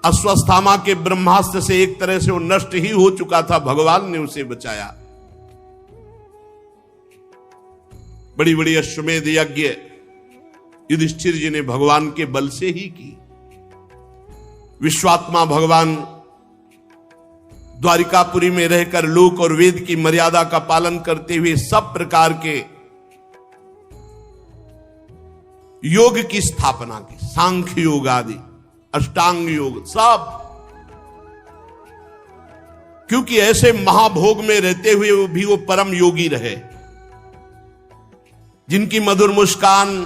अश्वत्थामा के ब्रह्मास्त्र से एक तरह से वो नष्ट ही हो चुका था, भगवान ने उसे बचाया। बड़ी बड़ी अश्वमेध यज्ञ युधिष्ठिर जी ने भगवान के बल से ही की। विश्वात्मा भगवान द्वारिकापुरी में रहकर लोक और वेद की मर्यादा का पालन करते हुए सब प्रकार के योग की स्थापना की, सांख्य योग आदि, अष्टांग योग सब। क्योंकि ऐसे महाभोग में रहते हुए भी वो परम योगी रहे, जिनकी मधुर मुस्कान,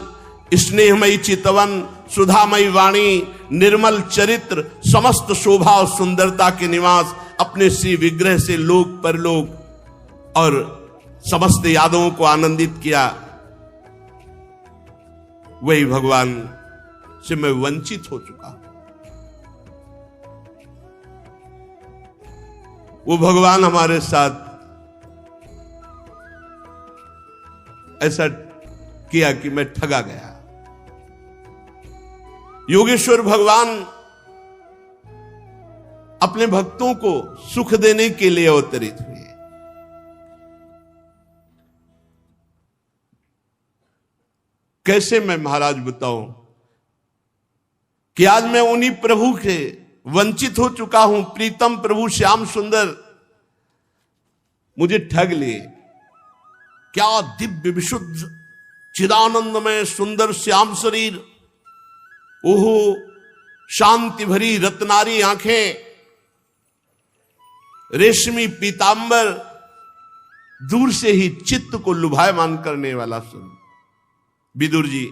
स्नेहमयी चितवन, सुधामयी वाणी, निर्मल चरित्र, समस्त शोभा और सुंदरता के निवास, अपने श्री विग्रह से लोक परलोक और समस्त यादवों को आनंदित किया। वही भगवान से मैं वंचित हो चुका। वो भगवान हमारे साथ ऐसा किया कि मैं ठगा गया। योगेश्वर भगवान अपने भक्तों को सुख देने के लिए अवतरित हुए। कैसे मैं महाराज बताऊं कि आज मैं उन्हीं प्रभु के वंचित हो चुका हूं। प्रीतम प्रभु श्याम सुंदर मुझे ठग लिए। क्या दिव्य विशुद्ध चिदानंदमय सुंदर श्याम शरीर, ओहो शांति भरी रत्नारी आंखें, रेशमी पीतांबर, दूर से ही चित्त को लुभायमान करने वाला स्वरूप। विदुर जी,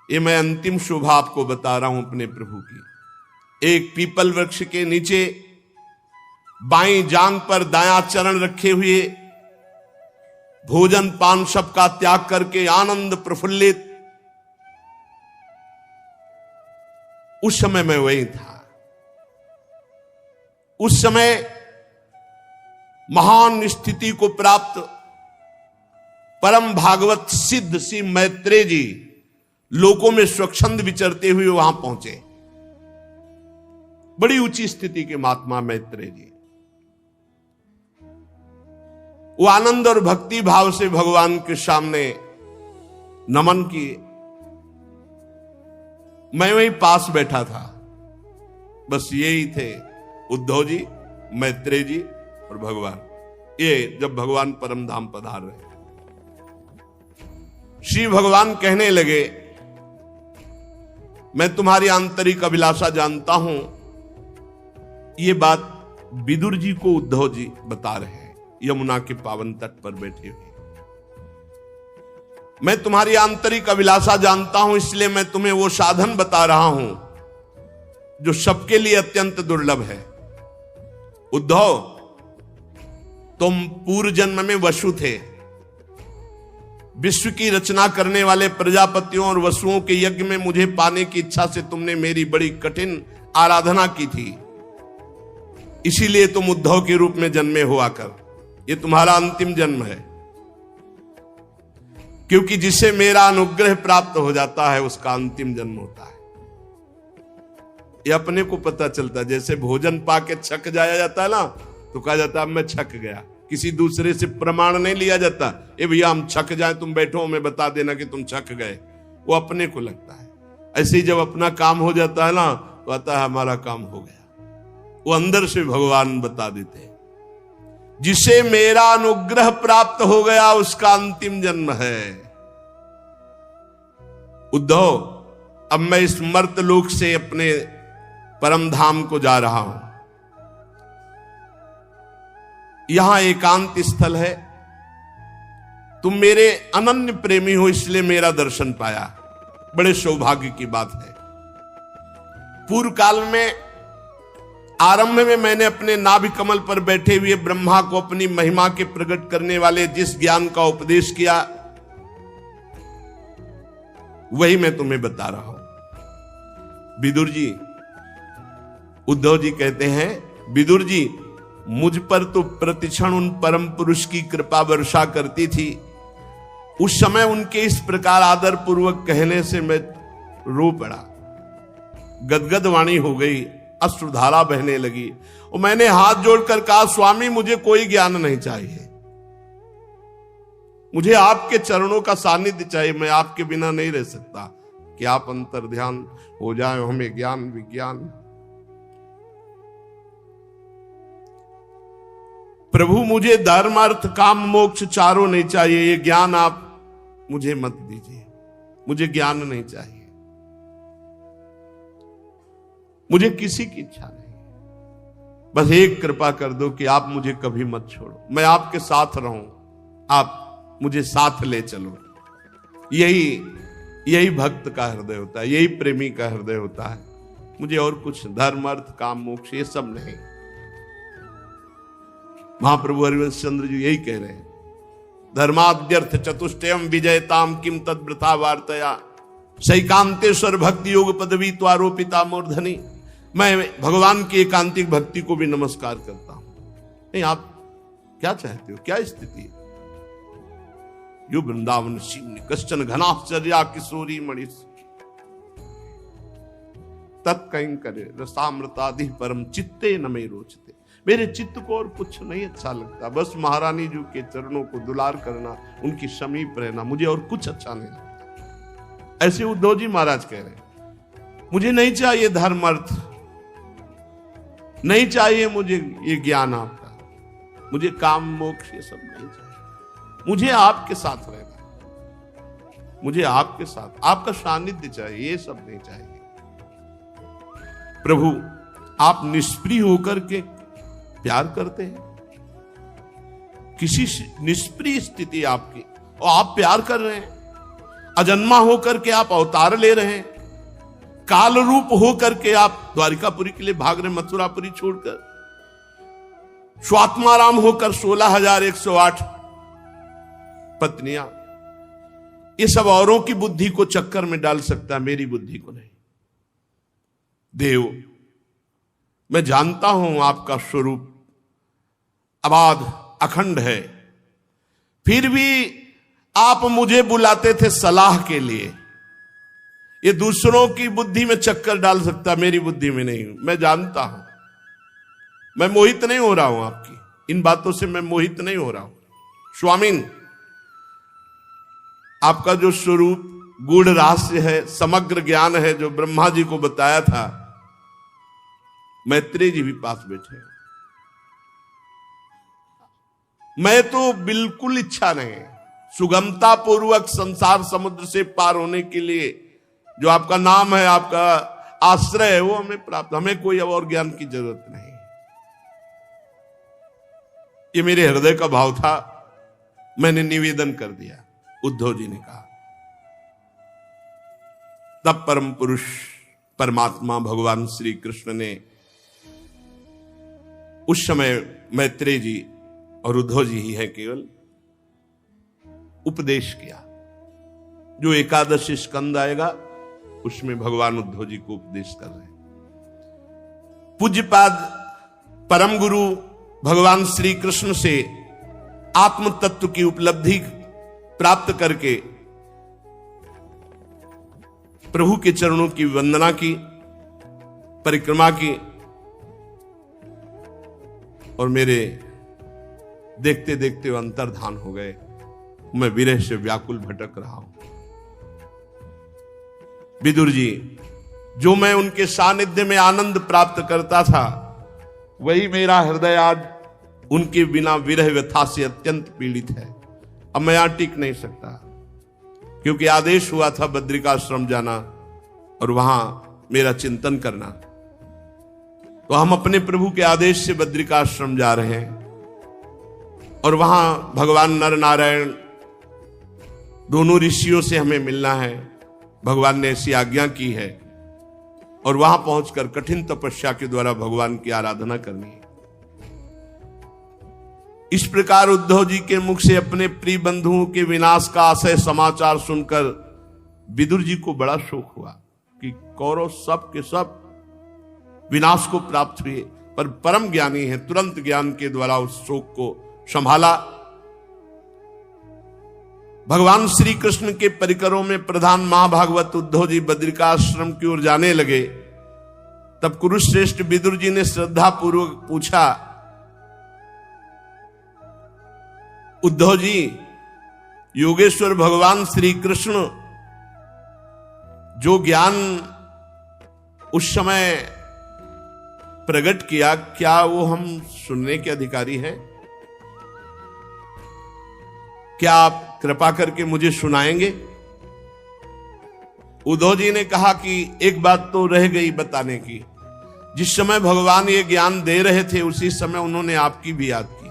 ये मैं अंतिम शोभा आपको बता रहा हूं अपने प्रभु की। एक पीपल वृक्ष के नीचे बाईं जांग पर दायां चरण रखे हुए, भोजन पान सब का त्याग करके आनंद प्रफुल्लित, उस समय मैं वही था। उस समय महान स्थिति को प्राप्त परम भागवत सिद्ध श्री मैत्रेय जी लोकों में स्वच्छंद विचरते हुए वहां पहुंचे। बड़ी ऊंची स्थिति के महात्मा मैत्रेय जी, वो आनंद और भक्ति भाव से भगवान के सामने नमन किए। मैं वहीं पास बैठा था, बस यही थे उद्धव जी, मैत्रेय जी और भगवान। ये जब भगवान परम धाम पधार रहे, श्री भगवान कहने लगे, मैं तुम्हारी आंतरिक अभिलाषा जानता हूं। ये बात विदुर जी को उद्धव जी बता रहे हैं, यमुना के पावन तट पर बैठे हुए। मैं तुम्हारी आंतरिक अभिलाषा जानता हूं, इसलिए मैं तुम्हें वो साधन बता रहा हूं जो सबके लिए अत्यंत दुर्लभ है। उद्धव, तुम पूर्व जन्म में वसु थे। विश्व की रचना करने वाले प्रजापतियों और वसुओं के यज्ञ में मुझे पाने की इच्छा से तुमने मेरी बड़ी कठिन आराधना की थी, इसीलिए तुम उद्धव के रूप में जन्मे हो आकर। ये तुम्हारा अंतिम जन्म है, क्योंकि जिसे मेरा अनुग्रह प्राप्त हो जाता है उसका अंतिम जन्म होता है। ये अपने को पता चलता है। जैसे भोजन पाके छक जाया जाता है ना, तो कहा जाता है मैं छक गया। किसी दूसरे से प्रमाण नहीं लिया जाता, ए भैया हम छक जाए, तुम बैठो हमें बता देना कि तुम छक गए। वो अपने को लगता है। ऐसे ही जब अपना काम हो जाता है ना, तो आता है हमारा काम हो गया। वो अंदर से भगवान बता देते हैं, जिसे मेरा अनुग्रह प्राप्त हो गया उसका अंतिम जन्म है। उद्धव, अब मैं इस मर्त लोक से अपने परम धाम को जा रहा हूं। यहां एकांत स्थल है। तुम मेरे अनन्य प्रेमी हो, इसलिए मेरा दर्शन पाया। बड़े सौभाग्य की बात है। पूर्व काल में आरंभ में मैंने अपने नाभि कमल पर बैठे हुए ब्रह्मा को अपनी महिमा के प्रकट करने वाले जिस ज्ञान का उपदेश किया, वही मैं तुम्हें बता रहा हूं। विदुर जी, उद्धव जी कहते हैं, विदुर जी, मुझ पर तो प्रतिक्षण उन परम पुरुष की कृपा वर्षा करती थी। उस समय उनके इस प्रकार आदर पूर्वक कहने से मैं रो पड़ा, गदगद वाणी हो गई, अश्रुधारा बहने लगी और मैंने हाथ जोड़कर कहा, स्वामी मुझे कोई ज्ञान नहीं चाहिए, मुझे आपके चरणों का सानिध्य चाहिए। मैं आपके बिना नहीं रह सकता। कि आप अंतर ध्यान हो जाए, हमें ज्ञान विज्ञान। प्रभु मुझे धर्म अर्थ काम मोक्ष चारों नहीं चाहिए, ये ज्ञान आप मुझे मत दीजिए, मुझे ज्ञान नहीं चाहिए, मुझे किसी की इच्छा नहीं। बस एक कृपा कर दो कि आप मुझे कभी मत छोड़ो, मैं आपके साथ रहूं, आप मुझे साथ ले चलो। यही भक्त का हृदय होता है, यही प्रेमी का हृदय होता है। मुझे और कुछ धर्म अर्थ काम मोक्ष ये सब नहीं। महाप्रभु हरिवंश चंद्र जी यही कह रहे हैं, धर्माद्यर्थ चतुष्टयम विजयताम किम तद वृथा वार्तया सैकांतेश्वर भक्ति योग पदवी त्वारोपिता मूर्धनि। मैं भगवान की एकांतिक भक्ति को भी नमस्कार करता हूं। नहीं, आप क्या चाहते हो, क्या स्थिति है? यो वृंदावन शीन्य कश्चन घनाश्चर्या किशोरी मणि तत्कंकरे रसामृतादि परम चित्ते न मे रोचते। मेरे चित्त को और कुछ नहीं अच्छा लगता, बस महारानी जी के चरणों को दुलार करना, उनकी समीप रहना, मुझे और कुछ अच्छा नहीं लगता। ऐसे उद्धव जी महाराज कह रहे हैं, मुझे नहीं चाहिए धर्म अर्थ, नहीं चाहिए मुझे ये ज्ञान आपका, मुझे काम मोक्ष ये सब नहीं चाहिए, मुझे आपके साथ रहना, मुझे आपके साथ आपका सानिध्य चाहिए, ये सब नहीं चाहिए। प्रभु आप निष्प्रिय होकर के प्यार करते हैं, किसी निष्प्रिय स्थिति आपकी और आप प्यार कर रहे हैं, अजन्मा होकर के आप अवतार ले रहे हैं, काल रूप होकर के आप द्वारिकापुरी के लिए भाग रहे, मथुरापुरी छोड़कर, स्वात्माराम होकर 16,108 पत्नियां, ये सब औरों की बुद्धि को चक्कर में डाल सकता है, मेरी बुद्धि को नहीं। देव, मैं जानता हूं आपका स्वरूप अबाध अखंड है, फिर भी आप मुझे बुलाते थे सलाह के लिए। ये दूसरों की बुद्धि में चक्कर डाल सकता, मेरी बुद्धि में नहीं। मैं जानता हूं, मैं मोहित नहीं हो रहा हूं, आपकी इन बातों से मैं मोहित नहीं हो रहा हूं। स्वामीन, आपका जो स्वरूप गूढ़ रहस्य है, समग्र ज्ञान है, जो ब्रह्मा जी को बताया था, मैत्रेय जी भी पास बैठे हैं। मैं तो बिल्कुल इच्छा नहीं, सुगमता पूर्वक संसार समुद्र से पार होने के लिए जो आपका नाम है, आपका आश्रय है, वो हमें प्राप्त, हमें कोई और ज्ञान की जरूरत नहीं। ये मेरे हृदय का भाव था, मैंने निवेदन कर दिया। उद्धव जी ने कहा। तब परम पुरुष परमात्मा भगवान श्री कृष्ण ने उस समय मैत्रेय जी और उद्धव जी ही है केवल उपदेश किया। जो एकादश स्कंद आएगा उसमें भगवान उद्धव जी को उपदेश कर रहे हैं। पूज्यपाद परम गुरु भगवान श्री कृष्ण से आत्म तत्व की उपलब्धि प्राप्त करके प्रभु के चरणों की वंदना की, परिक्रमा की, और मेरे देखते देखते वो अंतर्धान हो गए। मैं विरह से व्याकुल भटक रहा हूं। विदुर जी, जो मैं उनके सानिध्य में आनंद प्राप्त करता था, वही मेरा हृदय आज उनके बिना विरह व्यथा से अत्यंत पीड़ित है। अब मैं यहां टिक नहीं सकता, क्योंकि आदेश हुआ था बद्रिकाश्रम जाना और वहां मेरा चिंतन करना। तो हम अपने प्रभु के आदेश से बद्रिकाश्रम जा रहे हैं और वहां भगवान नर नारायण दोनों ऋषियों से हमें मिलना है। भगवान ने ऐसी आज्ञा की है और वहां पहुंचकर कठिन तपस्या के द्वारा भगवान की आराधना करनी है। इस प्रकार उद्धव जी के मुख से अपने प्रिय बंधुओं के विनाश का आशय समाचार सुनकर विदुर जी को बड़ा शोक हुआ कि कौरव सब के सब विनाश को प्राप्त हुए, पर परम ज्ञानी है, तुरंत ज्ञान के द्वारा उस शोक को संभाला। भगवान श्री कृष्ण के परिकरों में प्रधान महाभागवत उद्धव जी बद्रिकाश्रम की ओर जाने लगे। तब कुरुश्रेष्ठ विदुर जी ने श्रद्धा पूर्वक पूछा, उद्धव जी, योगेश्वर भगवान श्री कृष्ण जो ज्ञान उस समय प्रकट किया, क्या वो हम सुनने के अधिकारी हैं? क्या आप कृपा करके मुझे सुनाएंगे? उद्धव जी ने कहा कि एक बात तो रह गई बताने की। जिस समय भगवान ये ज्ञान दे रहे थे, उसी समय उन्होंने आपकी भी याद की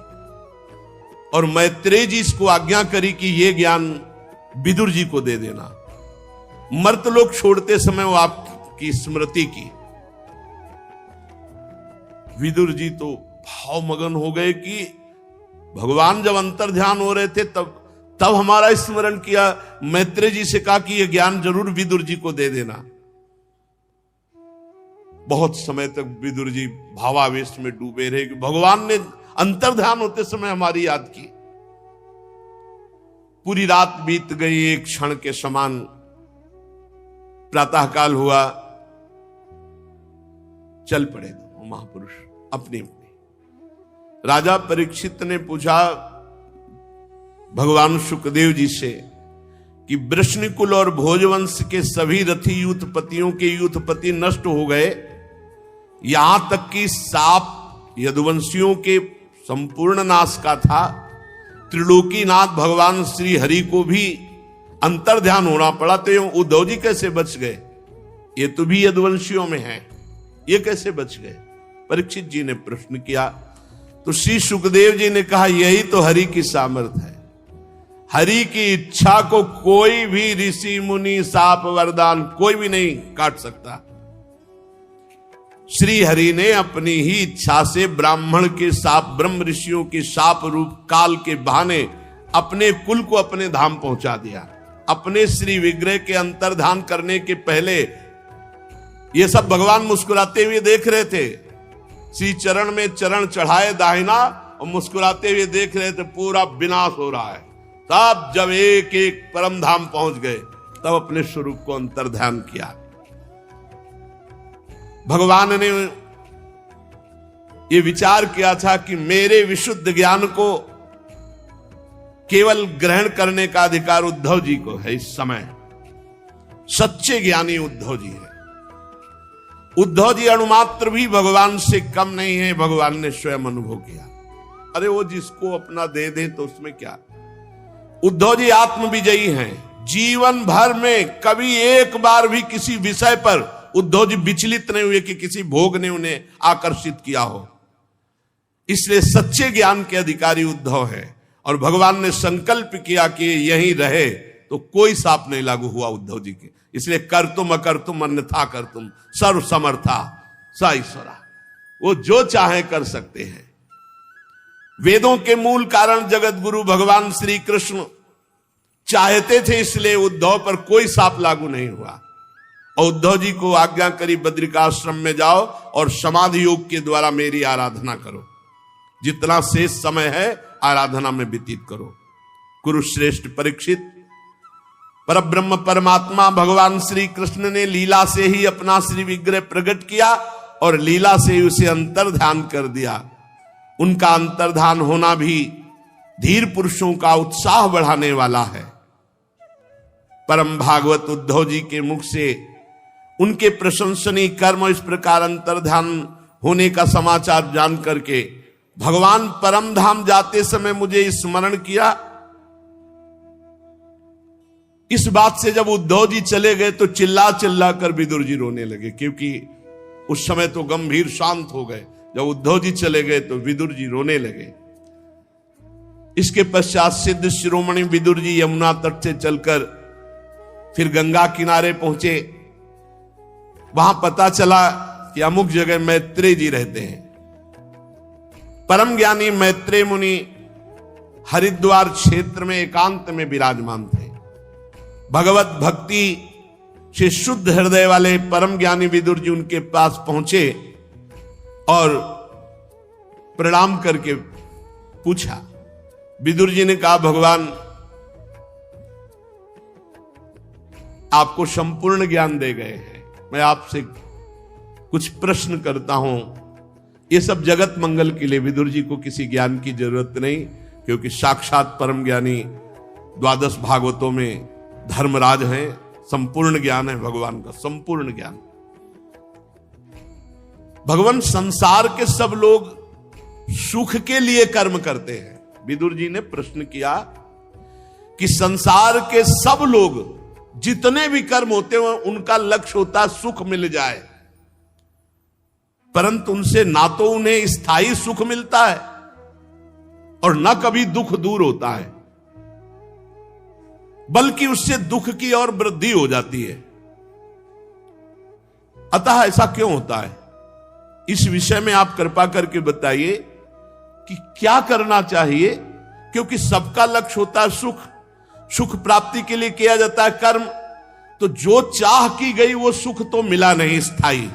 और मैत्रेय जी इसको आज्ञा करी कि ये ज्ञान विदुर जी को दे देना। मर्तलोक छोड़ते समय वो आपकी स्मृति की। विदुर जी तो भावमगन हो गए कि भगवान जब अंतर ध्यान हो रहे थे तब हमारा स्मरण किया। मैत्रेय जी से कहा कि यह ज्ञान जरूर विदुर जी को दे देना। बहुत समय तक विदुर जी भावावेश में डूबे रहे कि भगवान ने अंतर ध्यान होते समय हमारी याद की। पूरी रात बीत गई एक क्षण के समान। प्रातःकाल हुआ, चल पड़े दो महापुरुष अपने अपने। राजा परीक्षित ने पूछा भगवान सुखदेव जी से कि वृष्णिकुल और भोजवंश के सभी रथी यूथपतियों के यूथपति नष्ट हो गए, यहां तक कि साप यदुवंशियों के संपूर्ण नाश का था। त्रिलोकीनाथ भगवान श्री हरि को भी अंतर ध्यान होना पड़ा, तो उद्धव जी कैसे बच गए? ये तो भी यदुवंशियों में है, ये कैसे बच गए? परीक्षित जी ने प्रश्न किया। तो श्री सुखदेव जी ने कहा यही तो हरि की सामर्थ्य है। हरि की इच्छा को कोई भी ऋषि मुनि साप वरदान कोई भी नहीं काट सकता। श्री हरि ने अपनी ही इच्छा से ब्राह्मण के साप, ब्रह्म ऋषियों के साप रूप काल के बहाने अपने कुल को अपने धाम पहुंचा दिया। अपने श्री विग्रह के अंतर्धान करने के पहले ये सब भगवान मुस्कुराते हुए देख रहे थे। श्री चरण में चरण चढ़ाए दाहिना और मुस्कुराते हुए देख रहे थे पूरा विनाश हो रहा है। तब जब एक एक परम धाम पहुंच गए तब अपने स्वरूप को अंतर्ध्यान किया। भगवान ने ये विचार किया था कि मेरे विशुद्ध ज्ञान को केवल ग्रहण करने का अधिकार उद्धव जी को है। इस समय सच्चे ज्ञानी उद्धव जी है। उद्धव जी अणुमात्र भी भगवान से कम नहीं है। भगवान ने स्वयं अनुभव किया। अरे वो जिसको अपना दे दे तो उसमें क्या। उद्धव जी आत्मविजयी हैं। जीवन भर में कभी एक बार भी किसी विषय पर उद्धव जी विचलित नहीं हुए कि किसी भोग ने उन्हें आकर्षित किया हो। इसलिए सच्चे ज्ञान के अधिकारी उद्धव है। और भगवान ने संकल्प किया कि यहीं रहे तो कोई साप नहीं लागू हुआ उद्धव जी के। इसलिए कर तुम अकर तुम अन्यथा कर तुम सर्व समर्था स ईश्वरा। वो जो चाहे कर सकते हैं। वेदों के मूल कारण जगत गुरु भगवान श्री कृष्ण चाहते थे, इसलिए उद्धव पर कोई साप लागू नहीं हुआ। और उद्धव जी को आज्ञा करी बद्रिकाश्रम में जाओ और समाधि योग के द्वारा मेरी आराधना करो। जितना शेष समय है आराधना में व्यतीत करो। कुरुश्रेष्ठ परीक्षित, परब्रह्म परमात्मा भगवान श्री कृष्ण ने लीला से ही अपना श्री विग्रह प्रकट किया और लीला से ही उसे अंतर्ध्यान कर दिया। उनका अंतर्ध्यान होना भी धीर पुरुषों का उत्साह बढ़ाने वाला है। परम भागवत उद्धव जी के मुख से उनके प्रशंसनीय कर्म इस प्रकार अंतर्ध्यान होने का समाचार जान करके भगवान परम धाम जाते समय मुझे स्मरण किया। इस बात से जब उद्धव जी चले गए तो चिल्ला चिल्ला कर विदुर जी रोने लगे, क्योंकि उस समय तो गंभीर शांत हो गए। जब उद्धव जी चले गए तो विदुर जी रोने लगे। इसके पश्चात सिद्ध शिरोमणि विदुर जी यमुना तट से चलकर फिर गंगा किनारे पहुंचे। वहां पता चला कि अमुक जगह मैत्रेय जी रहते हैं। परम ज्ञानी मैत्रेय मुनि हरिद्वार क्षेत्र में एकांत में विराजमान थे। भगवत भक्ति से शुद्ध हृदय वाले परम ज्ञानी विदुर जी उनके पास पहुंचे और प्रणाम करके पूछा। विदुर जी ने कहा, भगवान आपको संपूर्ण ज्ञान दे गए हैं। मैं आपसे कुछ प्रश्न करता हूं। ये सब जगत मंगल के लिए। विदुर जी को किसी ज्ञान की जरूरत नहीं, क्योंकि साक्षात परम ज्ञानी द्वादश भागवतों में धर्मराज हैं। संपूर्ण ज्ञान है भगवान का, संपूर्ण ज्ञान। भगवान संसार के सब लोग सुख के लिए कर्म करते हैं। विदुर जी ने प्रश्न किया कि संसार के सब लोग जितने भी कर्म होते हैं उनका लक्ष्य होता है सुख मिल जाए, परंतु उनसे ना तो उन्हें स्थायी सुख मिलता है और ना कभी दुख दूर होता है, बल्कि उससे दुख की और वृद्धि हो जाती है। अतः ऐसा क्यों होता है? इस विषय में आप कृपा करके बताइए कि क्या करना चाहिए, क्योंकि सबका लक्ष्य होता है सुख। सुख प्राप्ति के लिए किया जाता है कर्म। तो जो चाह की गई वो सुख तो मिला नहीं स्थायी,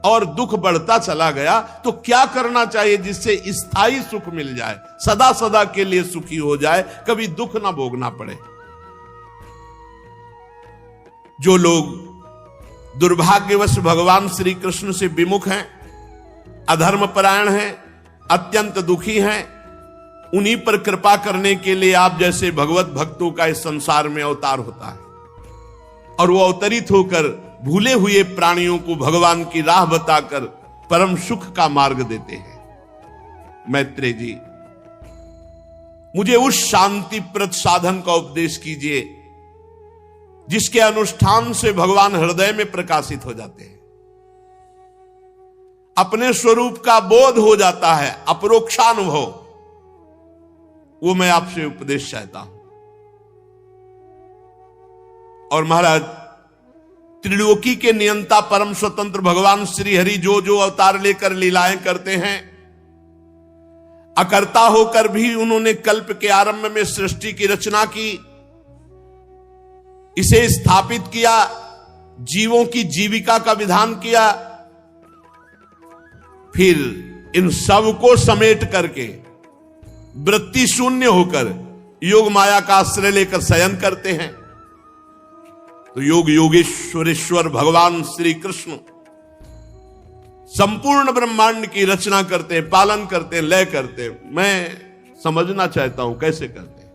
और दुख बढ़ता चला गया। तो क्या करना चाहिए जिससे स्थायी सुख मिल जाए, सदा सदा के लिए सुखी हो जाए, कभी दुख ना भोगना पड़े। जो लोग दुर्भाग्यवश भगवान श्री कृष्ण से विमुख हैं, अधर्म परायण हैं, अत्यंत दुखी हैं, उन्हीं पर कृपा करने के लिए आप जैसे भगवत भक्तों का इस संसार में अवतार होता है, और वो अवतरित होकर भूले हुए प्राणियों को भगवान की राह बताकर परम सुख का मार्ग देते हैं। मैत्रेय जी, मुझे उस शांतिप्रद साधन का उपदेश कीजिए जिसके अनुष्ठान से भगवान हृदय में प्रकाशित हो जाते हैं। अपने स्वरूप का बोध हो जाता है, अपरोक्षानुभव, वो मैं आपसे उपदेश चाहता हूं। और महाराज, त्रिलोकी के नियंता परम स्वतंत्र भगवान श्री हरि जो जो अवतार लेकर लीलाएं करते हैं, अकर्ता होकर भी उन्होंने कल्प के आरंभ में सृष्टि की रचना की, इसे स्थापित किया, जीवों की जीविका का विधान किया, फिर इन सब को समेट करके वृत्ति शून्य होकर योग माया का आश्रय लेकर शयन करते हैं। तो योग योगेश्वरेश्वर भगवान श्री कृष्ण संपूर्ण ब्रह्मांड की रचना करते हैं, पालन करते हैं, लय करते हैं। मैं समझना चाहता हूं कैसे करते हैं।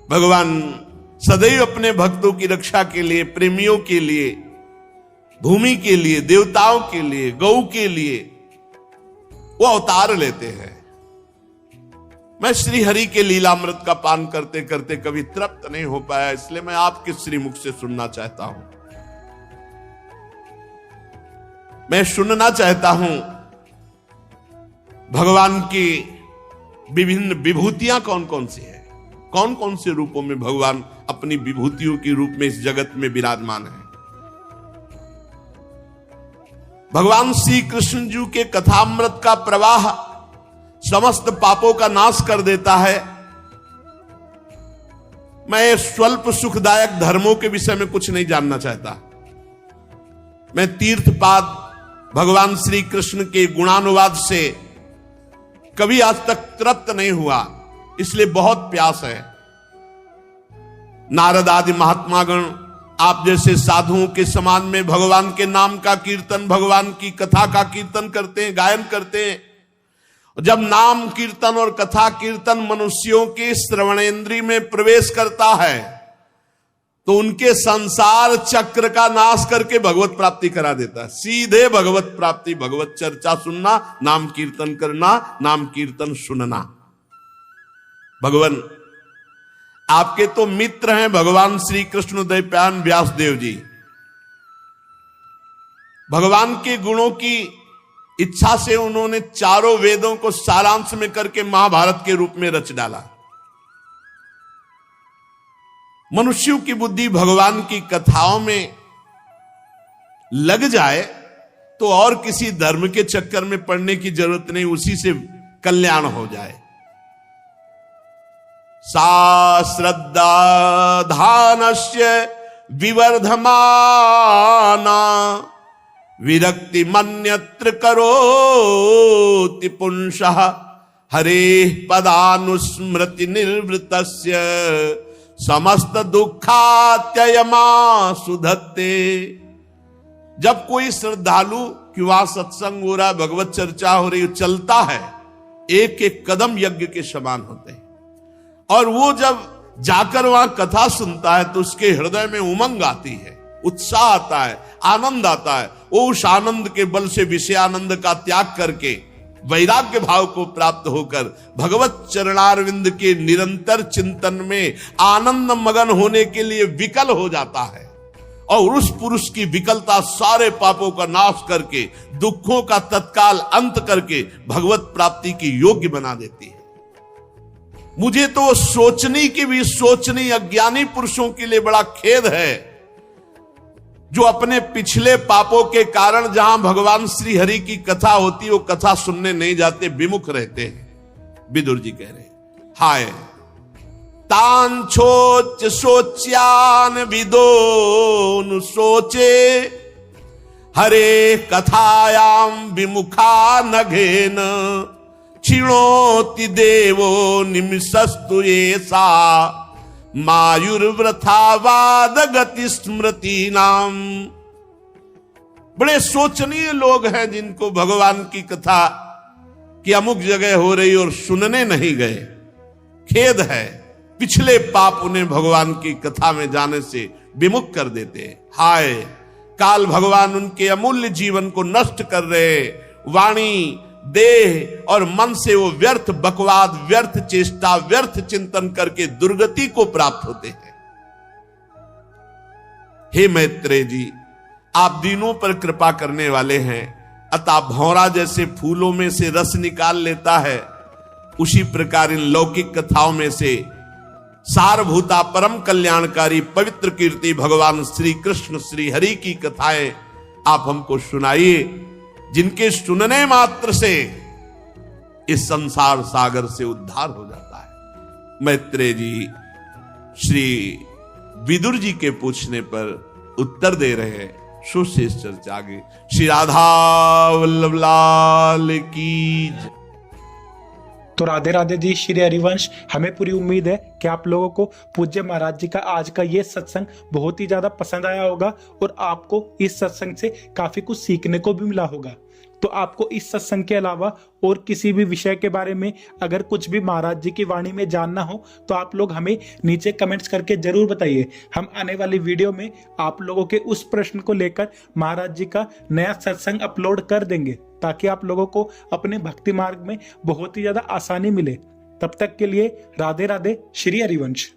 भगवान सदैव अपने भक्तों की रक्षा के लिए, प्रेमियों के लिए, भूमि के लिए, देवताओं के लिए, गौ के लिए वो अवतार लेते हैं। मैं श्री हरि के लीलामृत का पान करते करते कभी तृप्त नहीं हो पाया, इसलिए मैं आपके श्रीमुख से सुनना चाहता हूं। मैं सुनना चाहता हूं भगवान की विभिन्न विभूतियां कौन कौन सी है, कौन कौन से रूपों में भगवान अपनी विभूतियों के रूप में इस जगत में विराजमान है। भगवान श्री कृष्ण जी के कथामृत का प्रवाह समस्त पापों का नाश कर देता है। मैं स्वल्प सुखदायक धर्मों के विषय में कुछ नहीं जानना चाहता। मैं तीर्थपाद भगवान श्री कृष्ण के गुणानुवाद से कभी आज तक तृप्त नहीं हुआ, इसलिए बहुत प्यास है। नारद आदि महात्मागण आप जैसे साधुओं के समान में भगवान के नाम का कीर्तन, भगवान की कथा का कीर्तन करते हैं, गायन करते हैं। जब नाम कीर्तन और कथा कीर्तन मनुष्यों के श्रवणेंद्रिय में प्रवेश करता है तो उनके संसार चक्र का नाश करके भगवत प्राप्ति करा देता है। सीधे भगवत प्राप्ति, भगवत चर्चा सुनना, नाम कीर्तन करना, नाम कीर्तन सुनना। भगवान आपके तो मित्र हैं भगवान श्री कृष्ण द्वैपायन व्यासदेव जी। भगवान के गुणों की इच्छा से उन्होंने चारों वेदों को सारांश में करके महाभारत के रूप में रच डाला। मनुष्यों की बुद्धि भगवान की कथाओं में लग जाए तो और किसी धर्म के चक्कर में पड़ने की जरूरत नहीं, उसी से कल्याण हो जाए। सा श्रद्धा धानस्य विवर्धमाना विरक्ति मन्यत्र करोति पुंसः हरेः पदानुस्मृति निर्वृतस्य समस्त दुखात्ययमा सुधत्ते। जब कोई श्रद्धालु कि वहां सत्संग हो रहा, भगवत चर्चा हो रही, चलता है, एक एक कदम यज्ञ के समान होते हैं। और वो जब जाकर वहां कथा सुनता है तो उसके हृदय में उमंग आती है, उत्साह आता है, आनंद आता है। वो उस आनंद के बल से विषय आनंद का त्याग करके वैराग्य भाव को प्राप्त होकर भगवत चरणारविंद के निरंतर चिंतन में आनंद मगन होने के लिए विकल हो जाता है। और उस पुरुष की विकलता सारे पापों का नाश करके, दुखों का तत्काल अंत करके भगवत प्राप्ति की योग्य बना देती है। मुझे तो सोचने की भी सोचनी अज्ञानी पुरुषों के लिए बड़ा खेद है, जो अपने पिछले पापों के कारण जहां भगवान श्री हरि की कथा होती वो कथा सुनने नहीं जाते, विमुख रहते हैं। विदुर जी कह रहे हैं, हाय तान छोच सोच्यान विदोनु सोचे हरे कथायाम विमुखा नघेन क्षीणोति देवो निमिषस्तु ऐसा मायुर्व्रथावाद गति स्मृति नाम। बड़े सोचनीय लोग हैं जिनको भगवान की कथा की अमुक जगह हो रही और सुनने नहीं गए। खेद है, पिछले पाप उन्हें भगवान की कथा में जाने से विमुख कर देते। हाय काल भगवान उनके अमूल्य जीवन को नष्ट कर रहे। वाणी, देह और मन से वो व्यर्थ बकवाद, व्यर्थ चेष्टा, व्यर्थ चिंतन करके दुर्गति को प्राप्त होते हैं। हे मैत्रेय जी, आप दीनों पर कृपा करने वाले हैं, अतः भौरा जैसे फूलों में से रस निकाल लेता है, उसी प्रकार इन लौकिक कथाओं में से सारभूता परम कल्याणकारी पवित्र कीर्ति भगवान श्री कृष्ण श्री हरि की कथाएं आप हमको सुनाइए, जिनके सुनने मात्र से इस संसार सागर से उद्धार हो जाता है। मैत्रेय जी श्री विदुर जी के पूछने पर उत्तर दे रहे हैं। सुशेष चर्चा आगे। श्री राधा वल्लभ लाल की। तो राधे राधे जी, श्री हरिवंश। हमें पूरी उम्मीद है कि आप लोगों को पूज्य महाराज जी का आज का ये सत्संग बहुत ही ज्यादा पसंद आया होगा और आपको इस सत्संग से काफी कुछ सीखने को भी मिला होगा। तो आपको इस सत्संग के अलावा और किसी भी विषय के बारे में अगर कुछ भी महाराज जी की वाणी में जानना हो तो आप लोग हमें नीचे कमेंट्स करके जरूर बताइए। हम आने वाली वीडियो में आप लोगों के उस प्रश्न को लेकर महाराज जी का नया सत्संग अपलोड कर देंगे, ताकि आप लोगों को अपने भक्ति मार्ग में बहुत ही ज्यादा आसानी मिले। तब तक के लिए राधे राधे, श्री हरिवंश।